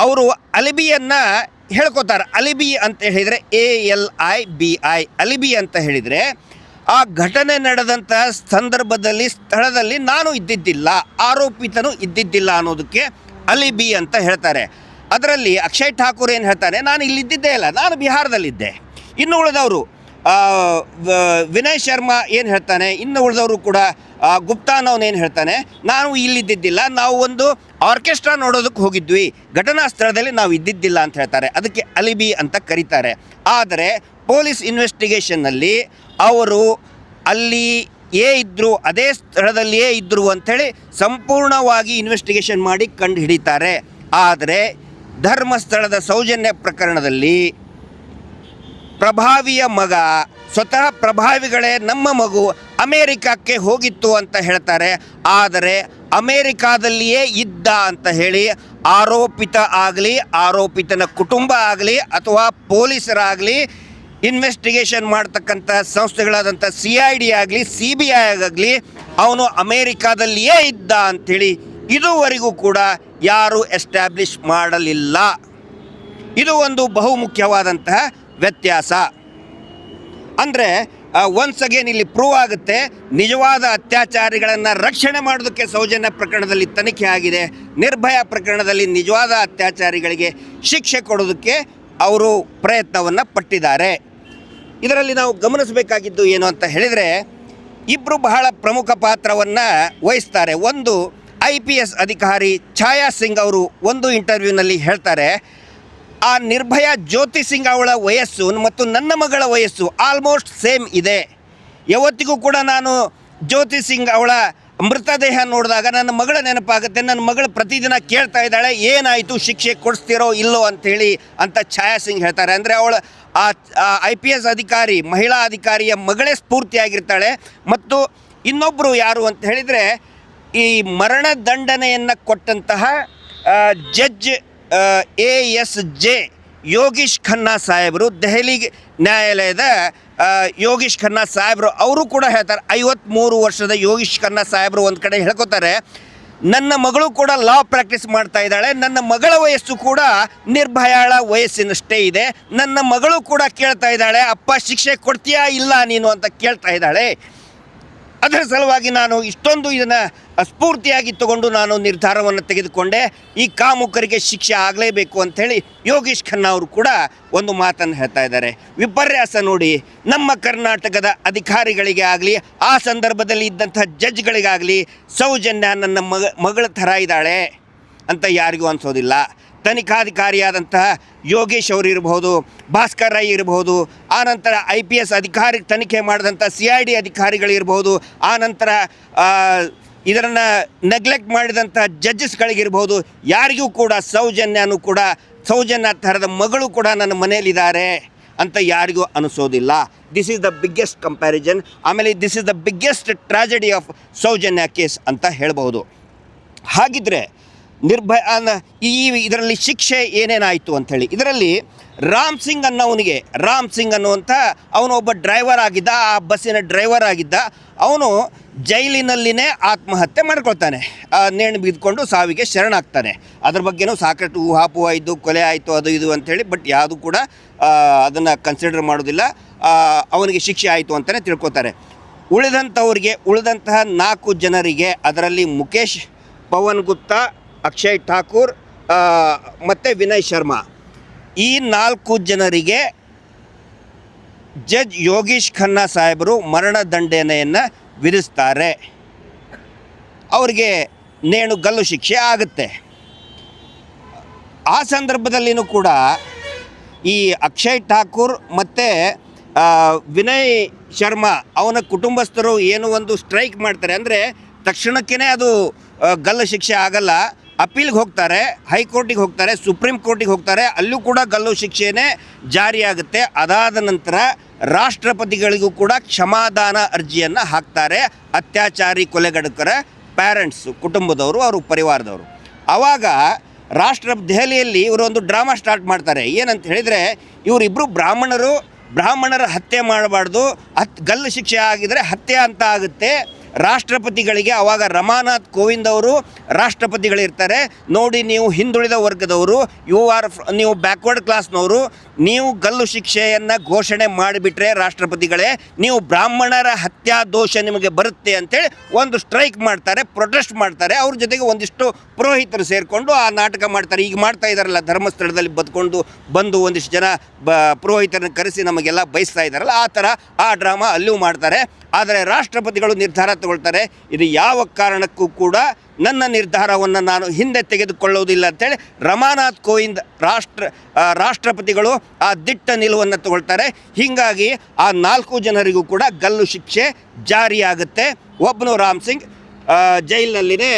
ಅವರು ಅಲಿಬಿಯನ್ನು ಹೇಳ್ಕೊತಾರೆ. ಅಲಿಬಿ ಅಂತ ಹೇಳಿದರೆ ALIBI, ಅಲಿಬಿ ಅಂತ ಹೇಳಿದರೆ ಆ ಘಟನೆ ನಡೆದಂತಹ ಸಂದರ್ಭದಲ್ಲಿ, ಸ್ಥಳದಲ್ಲಿ ನಾನು ಇದ್ದಿದ್ದಿಲ್ಲ, ಆರೋಪಿತನು ಇದ್ದಿದ್ದಿಲ್ಲ ಅನ್ನೋದಕ್ಕೆ ಅಲಿಬಿ ಅಂತ ಹೇಳ್ತಾರೆ. ಅದರಲ್ಲಿ ಅಕ್ಷಯ್ ಠಾಕೂರ್ ಏನು ಹೇಳ್ತಾನೆ, ನಾನು ಇಲ್ಲಿದ್ದಿದ್ದೇ ಇಲ್ಲ, ನಾನು ಬಿಹಾರದಲ್ಲಿದ್ದೆ. ಇನ್ನು ಉಳಿದವರು ವಿನಯ್ ಶರ್ಮಾ ಏನು ಹೇಳ್ತಾನೆ, ಇನ್ನು ಉಳಿದವರು ಕೂಡ ಗುಪ್ತಾನವನು ಏನು ಹೇಳ್ತಾನೆ, ನಾನು ಇಲ್ಲಿದ್ದಿದ್ದಿಲ್ಲ, ನಾವು ಒಂದು ಆರ್ಕೆಸ್ಟ್ರಾ ನೋಡೋದಕ್ಕೆ ಹೋಗಿದ್ವಿ, ಘಟನಾ ಸ್ಥಳದಲ್ಲಿ ನಾವು ಇದ್ದಿದ್ದಿಲ್ಲ ಅಂತ ಹೇಳ್ತಾರೆ. ಅದಕ್ಕೆ ಅಲಿಬಿ ಅಂತ ಕರೀತಾರೆ. ಆದರೆ ಪೊಲೀಸ್ ಇನ್ವೆಸ್ಟಿಗೇಷನ್ನಲ್ಲಿ ಅವರು ಅಲ್ಲಿ ಇದ್ದರು, ಅದೇ ಸ್ಥಳದಲ್ಲಿಯೇ ಇದ್ದರು ಅಂಥೇಳಿ ಸಂಪೂರ್ಣವಾಗಿ ಇನ್ವೆಸ್ಟಿಗೇಷನ್ ಮಾಡಿ ಕಂಡು ಹಿಡಿತಾರೆ. ಆದರೆ ಧರ್ಮಸ್ಥಳದ ಸೌಜನ್ಯ ಪ್ರಕರಣದಲ್ಲಿ ಪ್ರಭಾವಿಯ ಮಗ, ಸ್ವತಃ ಪ್ರಭಾವಿಗಳೇ ನಮ್ಮ ಮಗು ಅಮೇರಿಕಕ್ಕೆ ಹೋಗಿತ್ತು ಅಂತ ಹೇಳ್ತಾರೆ. ಆದರೆ ಅಮೇರಿಕಾದಲ್ಲಿಯೇ ಇದ್ದ ಅಂತ ಹೇಳಿ ಆರೋಪಿತ ಆಗಲಿ, ಆರೋಪಿತನ ಕುಟುಂಬ ಆಗಲಿ, ಅಥವಾ ಪೊಲೀಸರಾಗಲಿ, ಇನ್ವೆಸ್ಟಿಗೇಷನ್ ಮಾಡ್ತಕ್ಕಂಥ ಸಂಸ್ಥೆಗಳಾದಂಥ CID ಆಗಲಿ, CBI ಆಗಲಿ, ಅವನು ಅಮೇರಿಕಾದಲ್ಲಿಯೇ ಇದ್ದ ಅಂಥೇಳಿ ಇದುವರೆಗೂ ಕೂಡ ಯಾರೂ ಎಸ್ಟ್ಯಾಬ್ಲಿಷ್ ಮಾಡಲಿಲ್ಲ. ಇದು ಒಂದು ಬಹುಮುಖ್ಯವಾದಂತಹ ವ್ಯತ್ಯಾಸ. ಅಂದರೆ ಒನ್ಸ್ ಅಗೇನ್ ಇಲ್ಲಿ ಪ್ರೂವ್ ಆಗುತ್ತೆ, ನಿಜವಾದ ಅತ್ಯಾಚಾರಿಗಳನ್ನು ರಕ್ಷಣೆ ಮಾಡೋದಕ್ಕೆ ಸೌಜನ್ಯ ಪ್ರಕರಣದಲ್ಲಿ ತನಿಖೆ ಆಗಿದೆ. ನಿರ್ಭಯ ಪ್ರಕರಣದಲ್ಲಿ ನಿಜವಾದ ಅತ್ಯಾಚಾರಿಗಳಿಗೆ ಶಿಕ್ಷೆ ಕೊಡೋದಕ್ಕೆ ಅವರು ಪ್ರಯತ್ನವನ್ನು ಪಟ್ಟಿದ್ದಾರೆ. ಇದರಲ್ಲಿ ನಾವು ಗಮನಿಸಬೇಕಾಗಿದ್ದು ಏನು ಅಂತ ಹೇಳಿದರೆ, ಇಬ್ಬರು ಬಹಳ ಪ್ರಮುಖ ಪಾತ್ರವನ್ನು ವಹಿಸ್ತಾರೆ. ಒಂದು IPS ಅಧಿಕಾರಿ ಛಾಯಾ ಸಿಂಗ್ ಅವರು ಒಂದು ಇಂಟರ್ವ್ಯೂನಲ್ಲಿ ಹೇಳ್ತಾರೆ, ಆ ನಿರ್ಭಯ ಜ್ಯೋತಿ ಸಿಂಗ್ ಅವಳ ವಯಸ್ಸು ಮತ್ತು ನನ್ನ ಮಗಳ ವಯಸ್ಸು ಆಲ್ಮೋಸ್ಟ್ ಸೇಮ್ ಇದೆ. ಯಾವತ್ತಿಗೂ ಕೂಡ ನಾನು ಜ್ಯೋತಿ ಸಿಂಗ್ ಅವಳ ಮೃತದೇಹ ನೋಡಿದಾಗ ನನ್ನ ಮಗಳ ನೆನಪಾಗುತ್ತೆ. ನನ್ನ ಮಗಳು ಪ್ರತಿದಿನ ಕೇಳ್ತಾ ಇದ್ದಾಳೆ, ಏನಾಯಿತು, ಶಿಕ್ಷೆ ಕೊಡಿಸ್ತಿರೋ ಇಲ್ಲೋ ಅಂಥೇಳಿ ಅಂತ ಛಾಯಾ ಸಿಂಗ್ ಹೇಳ್ತಾರೆ. ಅಂದರೆ ಅವಳ ಆ IPS ಅಧಿಕಾರಿ, ಮಹಿಳಾ ಅಧಿಕಾರಿಯ ಮಗಳೇ ಸ್ಫೂರ್ತಿಯಾಗಿರ್ತಾಳೆ. ಮತ್ತು ಇನ್ನೊಬ್ಬರು ಯಾರು ಅಂತ ಹೇಳಿದರೆ, ಈ ಮರಣದಂಡನೆಯನ್ನು ಕೊಟ್ಟಂತಹ ಜಡ್ಜ್ ASJ ಯೋಗೀಶ್ ಖನ್ನಾ ಸಾಹೇಬರು, ದೆಹಲಿ ನ್ಯಾಯಾಲಯದ ಯೋಗೀಶ್ ಖನ್ನಾ ಸಾಹೇಬರು ಅವರು ಕೂಡ ಹೇಳ್ತಾರೆ. 53 ವರ್ಷದ ಯೋಗೀಶ್ ಖನ್ನಾ ಸಾಹೇಬರು ಒಂದು ಕಡೆ ಹೇಳ್ಕೊತಾರೆ, ನನ್ನ ಮಗಳು ಕೂಡ ಲಾ ಪ್ರಾಕ್ಟೀಸ್ ಮಾಡ್ತಾ ಇದ್ದಾಳೆ, ನನ್ನ ಮಗಳ ವಯಸ್ಸು ಕೂಡ ನಿರ್ಭಯಾಳ ವಯಸ್ಸಿನಷ್ಟೇ ಇದೆ, ನನ್ನ ಮಗಳು ಕೂಡ ಕೇಳ್ತಾ ಇದ್ದಾಳೆ, ಅಪ್ಪ ಶಿಕ್ಷೆ ಕೊಡ್ತೀಯಾ ಇಲ್ಲ ನೀನು ಅಂತ ಕೇಳ್ತಾ ಇದ್ದಾಳೆ. ಅದರ ಸಲುವಾಗಿ ನಾನು ಇಷ್ಟೊಂದು ಇದನ್ನು ಸ್ಫೂರ್ತಿಯಾಗಿ ತಗೊಂಡು ನಾನು ನಿರ್ಧಾರವನ್ನು ತೆಗೆದುಕೊಂಡೆ, ಈ ಕಾಮುಕರಿಗೆ ಶಿಕ್ಷೆ ಆಗಲೇಬೇಕು ಅಂಥೇಳಿ ಯೋಗೀಶ್ ಖನ್ನಾ ಅವರು ಕೂಡ ಒಂದು ಮಾತನ್ನು ಹೇಳ್ತಾ ಇದ್ದಾರೆ. ವಿಪರ್ಯಾಸ ನೋಡಿ, ನಮ್ಮ ಕರ್ನಾಟಕದ ಅಧಿಕಾರಿಗಳಿಗೆ ಆಗಲಿ, ಆ ಸಂದರ್ಭದಲ್ಲಿ ಇದ್ದಂಥ ಜಡ್ಜ್ಗಳಿಗಾಗಲಿ ಸೌಜನ್ಯ ನನ್ನ ಮಗಳ ಥರ ಇದ್ದಾಳೆ ಅಂತ ಯಾರಿಗೂ ಅನಿಸೋದಿಲ್ಲ. ತನಿಖಾಧಿಕಾರಿಯಾದಂತಹ ಯೋಗೇಶ್ ಅವರು ಇರಬಹುದು, ಭಾಸ್ಕರ್ ರೈ ಇರಬಹುದು, ಆನಂತರ IPS ಅಧಿಕಾರಿ ತನಿಖೆ ಮಾಡಿದಂಥ CID ಅಧಿಕಾರಿಗಳಿರ್ಬೋದು, ಆನಂತರ ಇದನ್ನು ನೆಗ್ಲೆಕ್ಟ್ ಮಾಡಿದಂಥ ಜಡ್ಜಸ್ಗಳಿಗಿರ್ಬೋದು, ಯಾರಿಗೂ ಕೂಡ ಸೌಜನ್ಯ ಥರದ ಮಗಳು ಕೂಡ ನನ್ನ ಮನೆಯಲ್ಲಿದ್ದಾರೆ ಅಂತ ಯಾರಿಗೂ ಅನಿಸೋದಿಲ್ಲ. This is the biggest comparison. ಆಮೇಲೆ this is the biggest tragedy of Soujanya case ಅಂತ ಹೇಳ್ಬೋದು. ಹಾಗಿದ್ರೆ ಇದರಲ್ಲಿ ಶಿಕ್ಷೆ ಏನೇನಾಯಿತು ಅಂಥೇಳಿ, ಇದರಲ್ಲಿ ರಾಮ್ ಸಿಂಗ್ ಅನ್ನುವಂಥ ಅವನು ಒಬ್ಬ ಡ್ರೈವರ್ ಆಗಿದ್ದ, ಆ ಬಸ್ಸಿನ ಡ್ರೈವರ್ ಆಗಿದ್ದ. ಅವನು ಜೈಲಿನಲ್ಲಿನೇ ಆತ್ಮಹತ್ಯೆ ಮಾಡ್ಕೊಳ್ತಾನೆ, ನೇಣು ಬಿದ್ದುಕೊಂಡು ಸಾವಿಗೆ ಶರಣಾಗ್ತಾನೆ. ಅದ್ರ ಬಗ್ಗೆನೂ ಸಾಕಷ್ಟು ಊಹಾಪೋಹ ಇದ್ದು, ಕೊಲೆ ಆಯಿತು ಅದು ಇದು ಅಂಥೇಳಿ, ಬಟ್ ಯಾವುದು ಕೂಡ ಅದನ್ನು ಕನ್ಸಿಡರ್ ಮಾಡೋದಿಲ್ಲ. ಅವನಿಗೆ ಶಿಕ್ಷೆ ಆಯಿತು ಅಂತಲೇ ತಿಳ್ಕೊತಾರೆ. ಉಳಿದಂತಹ 4 ಜನರಿಗೆ, ಅದರಲ್ಲಿ ಮುಖೇಶ್, ಪವನ್ ಗುಪ್ತಾ, ಅಕ್ಷಯ್ ಠಾಕೂರ್ ಮತ್ತು ವಿನಯ್ ಶರ್ಮಾ, ಈ 4 ಜನರಿಗೆ ಜಡ್ಜ್ ಯೋಗೀಶ್ ಖನ್ನಾ ಸಾಹೇಬರು ಮರಣದಂಡನೆಯನ್ನು ವಿಧಿಸ್ತಾರೆ. ಅವರಿಗೆ ಗಲ್ಲು ಶಿಕ್ಷೆ ಆಗುತ್ತೆ. ಆ ಸಂದರ್ಭದಲ್ಲಿನೂ ಕೂಡ ಈ ಅಕ್ಷಯ್ ಠಾಕೂರ್ ಮತ್ತು ವಿನಯ್ ಶರ್ಮಾ ಅವನ ಕುಟುಂಬಸ್ಥರು ಏನು ಒಂದು ಸ್ಟ್ರೈಕ್ ಮಾಡ್ತಾರೆ. ಅಂದರೆ ತಕ್ಷಣಕ್ಕೇ ಅದು ಗಲ್ಲು ಶಿಕ್ಷೆ ಆಗಲ್ಲ, ಅಪೀಲ್ಗೆ ಹೋಗ್ತಾರೆ, ಹೈಕೋರ್ಟಿಗೆ ಹೋಗ್ತಾರೆ, ಸುಪ್ರೀಂ ಕೋರ್ಟಿಗೆ ಹೋಗ್ತಾರೆ, ಅಲ್ಲೂ ಕೂಡ ಗಲ್ಲು ಶಿಕ್ಷೆನೇ ಜಾರಿಯಾಗುತ್ತೆ. ಅದಾದ ನಂತರ ರಾಷ್ಟ್ರಪತಿಗಳಿಗೂ ಕೂಡ ಕ್ಷಮಾದಾನ ಅರ್ಜಿಯನ್ನು ಹಾಕ್ತಾರೆ ಅತ್ಯಾಚಾರಿ ಕೊಲೆಗಡುಕರ ಪ್ಯಾರೆಂಟ್ಸು, ಕುಟುಂಬದವರು, ಅವರು ಪರಿವಾರದವರು. ಆವಾಗ ದೆಹಲಿಯಲ್ಲಿ ಇವರು ಒಂದು ಡ್ರಾಮಾ ಸ್ಟಾರ್ಟ್ ಮಾಡ್ತಾರೆ. ಏನಂತ ಹೇಳಿದರೆ, ಇವರಿಬ್ಬರು ಬ್ರಾಹ್ಮಣರ ಹತ್ಯೆ ಮಾಡಬಾರ್ದು, ಗಲ್ಲು ಶಿಕ್ಷೆ ಆಗಿದರೆ ಹತ್ಯೆ ಅಂತ ಆಗುತ್ತೆ. ರಾಷ್ಟ್ರಪತಿಗಳಿಗೆ ಆವಾಗ ರಮಾನಾಥ್ ಕೋವಿಂದ್ ಅವರು ರಾಷ್ಟ್ರಪತಿಗಳಿರ್ತಾರೆ. ನೋಡಿ, ನೀವು ಹಿಂದುಳಿದ ವರ್ಗದವರು, ನೀವು ಬ್ಯಾಕ್ವರ್ಡ್ ಕ್ಲಾಸ್ನವರು, ನೀವು ಗಲ್ಲು ಶಿಕ್ಷೆಯನ್ನು ಘೋಷಣೆ ಮಾಡಿಬಿಟ್ರೆ ರಾಷ್ಟ್ರಪತಿಗಳೇ, ನೀವು ಬ್ರಾಹ್ಮಣರ ಹತ್ಯಾ ದೋಷ ನಿಮಗೆ ಬರುತ್ತೆ ಅಂತೇಳಿ ಒಂದು ಸ್ಟ್ರೈಕ್ ಮಾಡ್ತಾರೆ, ಪ್ರೊಟೆಸ್ಟ್ ಮಾಡ್ತಾರೆ. ಅವ್ರ ಜೊತೆಗೆ ಒಂದಿಷ್ಟು ಪುರೋಹಿತರು ಸೇರಿಕೊಂಡು ಆ ನಾಟಕ ಮಾಡ್ತಾರೆ. ಈಗ ಮಾಡ್ತಾ ಇದ್ದಾರಲ್ಲ, ಧರ್ಮಸ್ಥಳದಲ್ಲಿ ಬಂದು ಒಂದಿಷ್ಟು ಜನ ಪುರೋಹಿತರನ್ನು ಕರೆಸಿ ನಮಗೆಲ್ಲ ಬಯಸ್ತಾ ಇದ್ದಾರಲ್ಲ, ಆ ಥರ ಆ ಡ್ರಾಮಾ ಅಲ್ಲೂ ಮಾಡ್ತಾರೆ. ಆದರೆ ರಾಷ್ಟ್ರಪತಿಗಳು ನಿರ್ಧಾರ ತಗೊಳ್ತಾರೆ, ಇದು ಯಾವ ಕಾರಣಕ್ಕೂ ಕೂಡ ನನ್ನ ನಿರ್ಧಾರವನ್ನು ನಾನು ಹಿಂದೆ ತೆಗೆದುಕೊಳ್ಳುವುದಿಲ್ಲ ಅಂತೇಳಿ ರಮಾನಾಥ್ ಕೋವಿಂದ್ ರಾಷ್ಟ್ರಪತಿಗಳು ಆ ದಿಟ್ಟ ನಿಲುವನ್ನು ತಗೊಳ್ತಾರೆ. ಹೀಗಾಗಿ ಆ 4 ಜನರಿಗೂ ಕೂಡ ಗಲ್ಲು ಶಿಕ್ಷೆ ಜಾರಿಯಾಗುತ್ತೆ. ಒಬ್ಬನು ರಾಮ್ ಸಿಂಗ್ ಜೈಲಿನಲ್ಲಿನೇ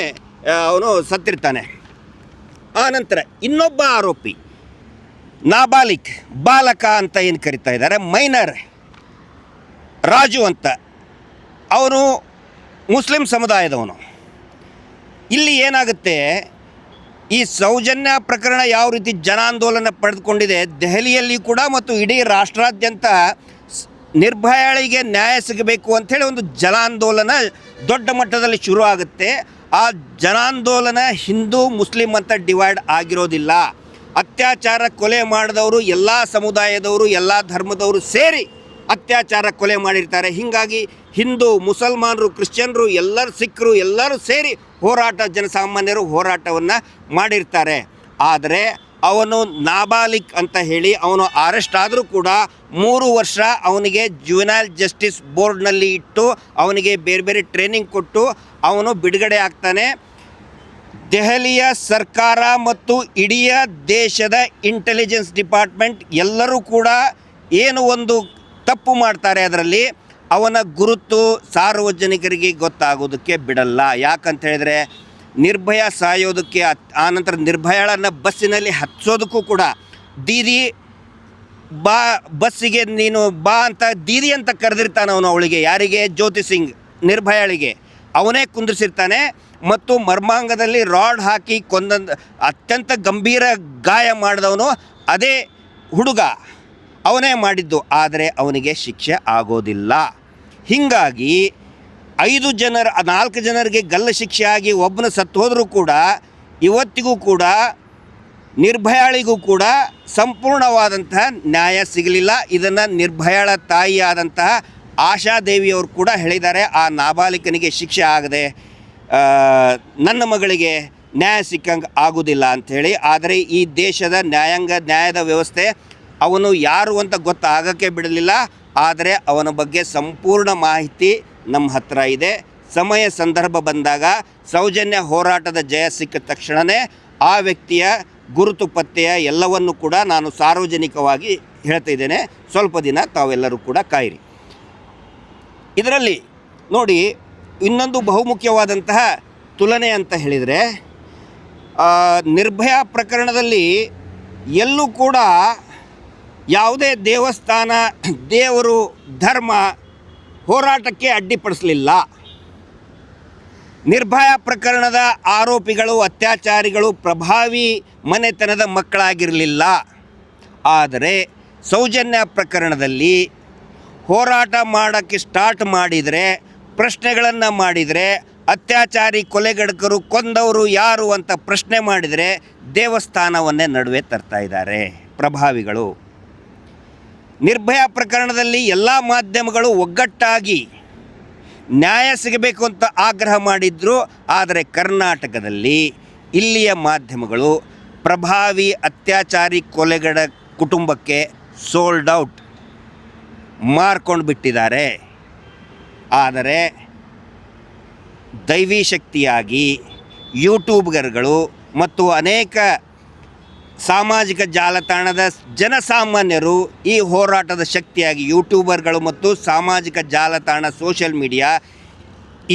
ಅವನು ಸತ್ತಿರ್ತಾನೆ. ಆನಂತರ ಇನ್ನೊಬ್ಬ ಆರೋಪಿ ನಾಬಾಲಿಕ್, ಬಾಲಕ ಅಂತ ಏನು ಕರಿತಾ ಇದ್ದಾರೆ, ಮೈನರ್ ರಾಜು ಅಂತ, ಅವನು ಮುಸ್ಲಿಂ ಸಮುದಾಯದವನು. ಇಲ್ಲಿ ಏನಾಗುತ್ತೆ, ಈ ಸೌಜನ್ಯ ಪ್ರಕರಣ ಯಾವ ರೀತಿ ಜನಾಂದೋಲನ ಪಡೆದುಕೊಂಡಿದೆ ದೆಹಲಿಯಲ್ಲಿ ಕೂಡ ಮತ್ತು ಇಡೀ ರಾಷ್ಟ್ರಾದ್ಯಂತ ನಿರ್ಭಯಳಿಗೆ ನ್ಯಾಯ ಸಿಗಬೇಕು ಅಂಥೇಳಿ ಒಂದು ಜನಾಂದೋಲನ ದೊಡ್ಡ ಮಟ್ಟದಲ್ಲಿ ಶುರು ಆಗುತ್ತೆ. ಆ ಜನಾಂದೋಲನ ಹಿಂದೂ ಮುಸ್ಲಿಂ ಅಂತ ಡಿವೈಡ್ ಆಗಿರೋದಿಲ್ಲ. ಅತ್ಯಾಚಾರ ಕೊಲೆ ಮಾಡಿದವರು ಎಲ್ಲ ಸಮುದಾಯದವರು, ಎಲ್ಲ ಧರ್ಮದವರು ಸೇರಿ ಅತ್ಯಾಚಾರ ಕೊಲೆ ಮಾಡಿರ್ತಾರೆ. ಹೀಗಾಗಿ ಹಿಂದೂ, ಮುಸಲ್ಮಾನರು, ಕ್ರಿಶ್ಚಿಯನ್ರು, ಎಲ್ಲರೂ, ಸಿಖ್ರು ಎಲ್ಲರೂ ಸೇರಿ ಜನಸಾಮಾನ್ಯರು ಹೋರಾಟವನ್ನು ಮಾಡಿರ್ತಾರೆ. ಆದರೆ ಅವನು ನಾಬಾಲಿಕ್ ಅಂತ ಹೇಳಿ ಅವನು ಅರೆಸ್ಟ್ ಆದರೂ ಕೂಡ 3 ವರ್ಷ ಅವನಿಗೆ ಜುವೆನೈಲ್ ಜಸ್ಟಿಸ್ ಬೋರ್ಡ್ನಲ್ಲಿ ಇಟ್ಟು ಅವನಿಗೆ ಬೇರೆ ಬೇರೆ ಟ್ರೈನಿಂಗ್ ಕೊಟ್ಟು ಅವನು ಬಿಡುಗಡೆ ಆಗ್ತಾನೆ. ದೆಹಲಿಯ ಸರ್ಕಾರ ಮತ್ತು ಇಡೀ ದೇಶದ ಇಂಟೆಲಿಜೆನ್ಸ್ ಡಿಪಾರ್ಟ್ಮೆಂಟ್ ಎಲ್ಲರೂ ಕೂಡ ಏನು ಒಂದು ತಪ್ಪು ಮಾಡ್ತಾರೆ, ಅದರಲ್ಲಿ ಅವನ ಗುರುತು ಸಾರ್ವಜನಿಕರಿಗೆ ಗೊತ್ತಾಗೋದಕ್ಕೆ ಬಿಡಲ್ಲ. ಯಾಕಂತ ಹೇಳಿದರೆ ನಿರ್ಭಯ ಸಾಯೋದಕ್ಕೆ, ಆನಂತರ ನಿರ್ಭಯಳನ್ನು ಬಸ್ಸಿನಲ್ಲಿ ಹತ್ಸೋದಕ್ಕೂ ಕೂಡ ದೀದಿ ಬಾ, ಬಸ್ಸಿಗೆ ನೀನು ಬಾ ಅಂತ ದೀದಿ ಅಂತ ಕರೆದಿರ್ತಾನೆ ಅವನು. ಅವಳಿಗೆ, ಯಾರಿಗೆ? ಜ್ಯೋತಿ ಸಿಂಗ್, ನಿರ್ಭಯಳಿಗೆ ಅವನೇ ಕುಂದಿಸಿರ್ತಾನೆ. ಮತ್ತು ಮರ್ಮಾಂಗದಲ್ಲಿ ರಾಡ್ ಹಾಕಿ ಅತ್ಯಂತ ಗಂಭೀರ ಗಾಯ ಮಾಡಿದವನು ಅದೇ ಹುಡುಗ, ಅವನೇ ಮಾಡಿದ್ದು. ಆದರೆ ಅವನಿಗೆ ಶಿಕ್ಷೆ ಆಗೋದಿಲ್ಲ. ಹೀಗಾಗಿ 4 ಜನರಿಗೆ ಗಲ್ಲು ಶಿಕ್ಷೆ ಆಗಿ ಒಬ್ಬನು ಸತ್ತು ಹೋದರೂ ಕೂಡ ಇವತ್ತಿಗೂ ಕೂಡ ನಿರ್ಭಯಾಳಿಗೂ ಕೂಡ ಸಂಪೂರ್ಣವಾದಂತಹ ನ್ಯಾಯ ಸಿಗಲಿಲ್ಲ. ಇದನ್ನು ನಿರ್ಭಯಾಳ ತಾಯಿಯಾದಂತಹ ಆಶಾದೇವಿಯವರು ಕೂಡ ಹೇಳಿದ್ದಾರೆ, ಆ ನಾಬಾಲಿಕನಿಗೆ ಶಿಕ್ಷೆ ಆಗದೆ ನನ್ನ ಮಗಳಿಗೆ ನ್ಯಾಯ ಸಿಕ್ಕಂಗೆ ಆಗೋದಿಲ್ಲ ಅಂಥೇಳಿ. ಆದರೆ ಈ ದೇಶದ ನ್ಯಾಯದ ವ್ಯವಸ್ಥೆ ಅವನು ಯಾರು ಅಂತ ಗೊತ್ತಾಗೋಕ್ಕೆ ಬಿಡಲಿಲ್ಲ. ಆದರೆ ಅವನ ಬಗ್ಗೆ ಸಂಪೂರ್ಣ ಮಾಹಿತಿ ನಮ್ಮ ಹತ್ರ ಇದೆ. ಸಮಯ ಸಂದರ್ಭ ಬಂದಾಗ ಸೌಜನ್ಯ ಹೋರಾಟದ ಜಯ ಸಿಕ್ಕ ತಕ್ಷಣವೇ ಆ ವ್ಯಕ್ತಿಯ ಗುರುತು ಪತ್ತೆಯ ಎಲ್ಲವನ್ನು ಕೂಡ ನಾನು ಸಾರ್ವಜನಿಕವಾಗಿ ಹೇಳ್ತಿದ್ದೇನೆ. ಸ್ವಲ್ಪ ದಿನ ತಾವೆಲ್ಲರೂ ಕೂಡ ಕಾಯಿರಿ. ಇದರಲ್ಲಿ ನೋಡಿ, ಇನ್ನೊಂದು ಬಹುಮುಖ್ಯವಾದಂತಹ ತುಲನೆ ಅಂತ ಹೇಳಿದರೆ, ನಿರ್ಭಯ ಪ್ರಕರಣದಲ್ಲಿ ಎಲ್ಲೂ ಕೂಡ ಯಾವುದೇ ದೇವಸ್ಥಾನ, ದೇವರು, ಧರ್ಮ ಹೋರಾಟಕ್ಕೆ ಅಡ್ಡಿಪಡಿಸಲಿಲ್ಲ. ನಿರ್ಭಯ ಪ್ರಕರಣದ ಆರೋಪಿಗಳು, ಅತ್ಯಾಚಾರಿಗಳು ಪ್ರಭಾವಿ ಮನೆತನದ ಮಕ್ಕಳಾಗಿರಲಿಲ್ಲ. ಆದರೆ ಸೌಜನ್ಯ ಪ್ರಕರಣದಲ್ಲಿ ಹೋರಾಟ ಮಾಡೋಕ್ಕೆ ಸ್ಟಾರ್ಟ್ ಮಾಡಿದರೆ, ಪ್ರಶ್ನೆಗಳನ್ನು ಮಾಡಿದರೆ, ಅತ್ಯಾಚಾರಿ ಕೊಲೆಗಡಕರು ಕೊಂದವರು ಯಾರು ಅಂತ ಪ್ರಶ್ನೆ ಮಾಡಿದರೆ ದೇವಸ್ಥಾನವನ್ನೇ ನಡುವೆ ತರ್ತಾ ಇದ್ದಾರೆ ಪ್ರಭಾವಿಗಳು. ನಿರ್ಭಯ ಪ್ರಕರಣದಲ್ಲಿ ಎಲ್ಲ ಮಾಧ್ಯಮಗಳು ಒಗ್ಗಟ್ಟಾಗಿ ನ್ಯಾಯ ಸಿಗಬೇಕು ಅಂತ ಆಗ್ರಹ ಮಾಡಿದ್ರು. ಆದರೆ ಕರ್ನಾಟಕದಲ್ಲಿ ಇಲ್ಲಿಯ ಮಾಧ್ಯಮಗಳು ಪ್ರಭಾವಿ ಅತ್ಯಾಚಾರಿ ಕೊಲೆಗಡ ಕುಟುಂಬಕ್ಕೆ ಸೋಲ್ಡ್ ಔಟ್ ಮಾರ್ಕೊಂಡು ಬಿಟ್ಟಿದ್ದಾರೆ. ಆದರೆ ದೈವಿ ಶಕ್ತಿಯಾಗಿ ಯೂಟ್ಯೂಬ್ಗರ್ಗಳು ಮತ್ತು ಅನೇಕ ಸಾಮಾಜಿಕ ಜಾಲತಾಣದ ಜನಸಾಮಾನ್ಯರು ಈ ಹೋರಾಟದ ಶಕ್ತಿಯಾಗಿ, ಯೂಟ್ಯೂಬರ್ಗಳು ಮತ್ತು ಸಾಮಾಜಿಕ ಜಾಲತಾಣ, ಸೋಷಿಯಲ್ ಮೀಡಿಯಾ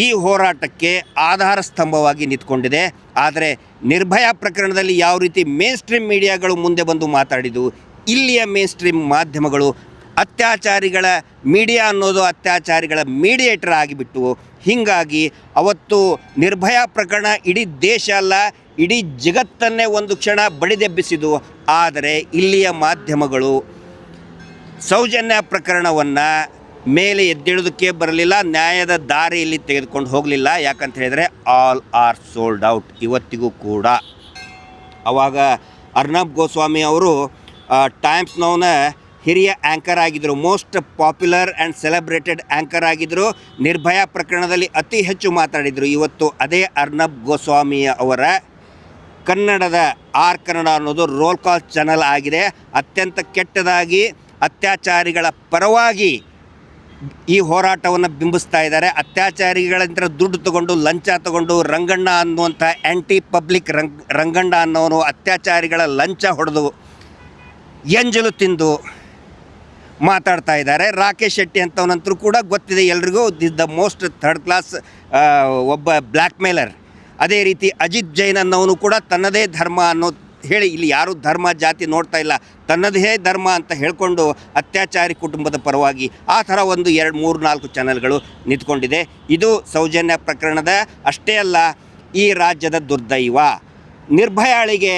ಈ ಹೋರಾಟಕ್ಕೆ ಆಧಾರ ಸ್ತಂಭವಾಗಿ ನಿಂತ್ಕೊಂಡಿದೆ. ಆದರೆ ನಿರ್ಭಯ ಪ್ರಕರಣದಲ್ಲಿ ಯಾವ ರೀತಿ ಮೇನ್ ಸ್ಟ್ರೀಮ್ ಮೀಡಿಯಾಗಳು ಮುಂದೆ ಬಂದು ಮಾತಾಡಿದ್ದು, ಇಲ್ಲಿಯ ಮೇನ್ ಸ್ಟ್ರೀಮ್ ಮಾಧ್ಯಮಗಳು ಅತ್ಯಾಚಾರಿಗಳ ಮೀಡಿಯಾ ಅನ್ನೋದು ಅತ್ಯಾಚಾರಿಗಳ ಮೀಡಿಯೇಟರ್ ಆಗಿಬಿಟ್ಟು, ಹೀಗಾಗಿ ಅವತ್ತು ನಿರ್ಭಯ ಪ್ರಕರಣ ಇಡೀ ದೇಶ ಅಲ್ಲ, ಇಡೀ ಜಗತ್ತನ್ನೇ ಒಂದು ಕ್ಷಣ ಬಡಿದೆಬ್ಬಿಸಿದು. ಆದರೆ ಇಲ್ಲಿಯ ಮಾಧ್ಯಮಗಳು ಸೌಜನ್ಯ ಪ್ರಕರಣವನ್ನು ಮೇಲೆ ಎದ್ದೇಳೋದಕ್ಕೆ ಬರಲಿಲ್ಲ, ನ್ಯಾಯದ ದಾರಿಯಲ್ಲಿ ತೆಗೆದುಕೊಂಡು ಹೋಗಲಿಲ್ಲ. ಯಾಕಂತ ಹೇಳಿದರೆ ಆಲ್ ಆರ್ ಸೋಲ್ಡ್ ಔಟ್ ಇವತ್ತಿಗೂ ಕೂಡ. ಆವಾಗ ಅರ್ನಬ್ ಗೋಸ್ವಾಮಿ ಅವರು ಟೈಮ್ಸ್ ನೌನ ಹಿರಿಯ ಆ್ಯಂಕರ್ ಆಗಿದ್ದರು, most popular and celebrated anchor ಆಗಿದ್ದರು. ನಿರ್ಭಯಾ ಪ್ರಕರಣದಲ್ಲಿ ಅತಿ ಹೆಚ್ಚು ಮಾತಾಡಿದರು. ಇವತ್ತು ಅದೇ ಅರ್ನಬ್ ಗೋಸ್ವಾಮಿ ಅವರ ಕನ್ನಡದ ಕನ್ನಡ ಅನ್ನೋದು ರೋಲ್ ಕಾಲ್ ಚಾನಲ್ ಆಗಿದೆ. ಅತ್ಯಂತ ಕೆಟ್ಟದಾಗಿ ಅತ್ಯಾಚಾರಿಗಳ ಪರವಾಗಿ ಈ ಹೋರಾಟವನ್ನು ಬಿಂಬಿಸ್ತಾ ಇದ್ದಾರೆ. ಅತ್ಯಾಚಾರಿಗಳಿಂದ ದುಡ್ಡು ತಗೊಂಡು, ಲಂಚ ತಗೊಂಡು, ರಂಗಣ್ಣ ಅನ್ನುವಂಥ ಆ್ಯಂಟಿ ಪಬ್ಲಿಕ್ ರಂಗಣ್ಣ ಅನ್ನೋನು ಅತ್ಯಾಚಾರಿಗಳ ಲಂಚ ಹೊಡೆದು ಎಂಜಲು ತಿಂದು ಮಾತಾಡ್ತಾ ಇದ್ದಾರೆ. ರಾಕೇಶ್ ಶೆಟ್ಟಿ ಅಂತವನಂತರೂ ಕೂಡ ಗೊತ್ತಿದೆ ಎಲ್ರಿಗೂ, ದ ಮೋಸ್ಟ್ ಥರ್ಡ್ ಕ್ಲಾಸ್ ಒಬ್ಬ ಬ್ಲ್ಯಾಕ್ ಮೇಲರ್. ಅದೇ ರೀತಿ ಅಜಿತ್ ಜೈನ್ ಅನ್ನೋನು ಕೂಡ ತನ್ನದೇ ಧರ್ಮ ಅನ್ನೋ ಹೇಳಿ, ಇಲ್ಲಿ ಯಾರೂ ಧರ್ಮ ಜಾತಿ ನೋಡ್ತಾ ಇಲ್ಲ, ತನ್ನದೇ ಧರ್ಮ ಅಂತ ಹೇಳಿಕೊಂಡು ಅತ್ಯಾಚಾರಿ ಕುಟುಂಬದ ಪರವಾಗಿ ಆ ಥರ ಒಂದು 2, 3, 4 ಚಾನಲ್ಗಳು ನಿಂತ್ಕೊಂಡಿದೆ. ಇದು ಸೌಜನ್ಯ ಪ್ರಕರಣದ ಅಷ್ಟೇ ಅಲ್ಲ, ಈ ರಾಜ್ಯದ ದುರ್ದೈವ. ನಿರ್ಭಯಾಳಿಗೆ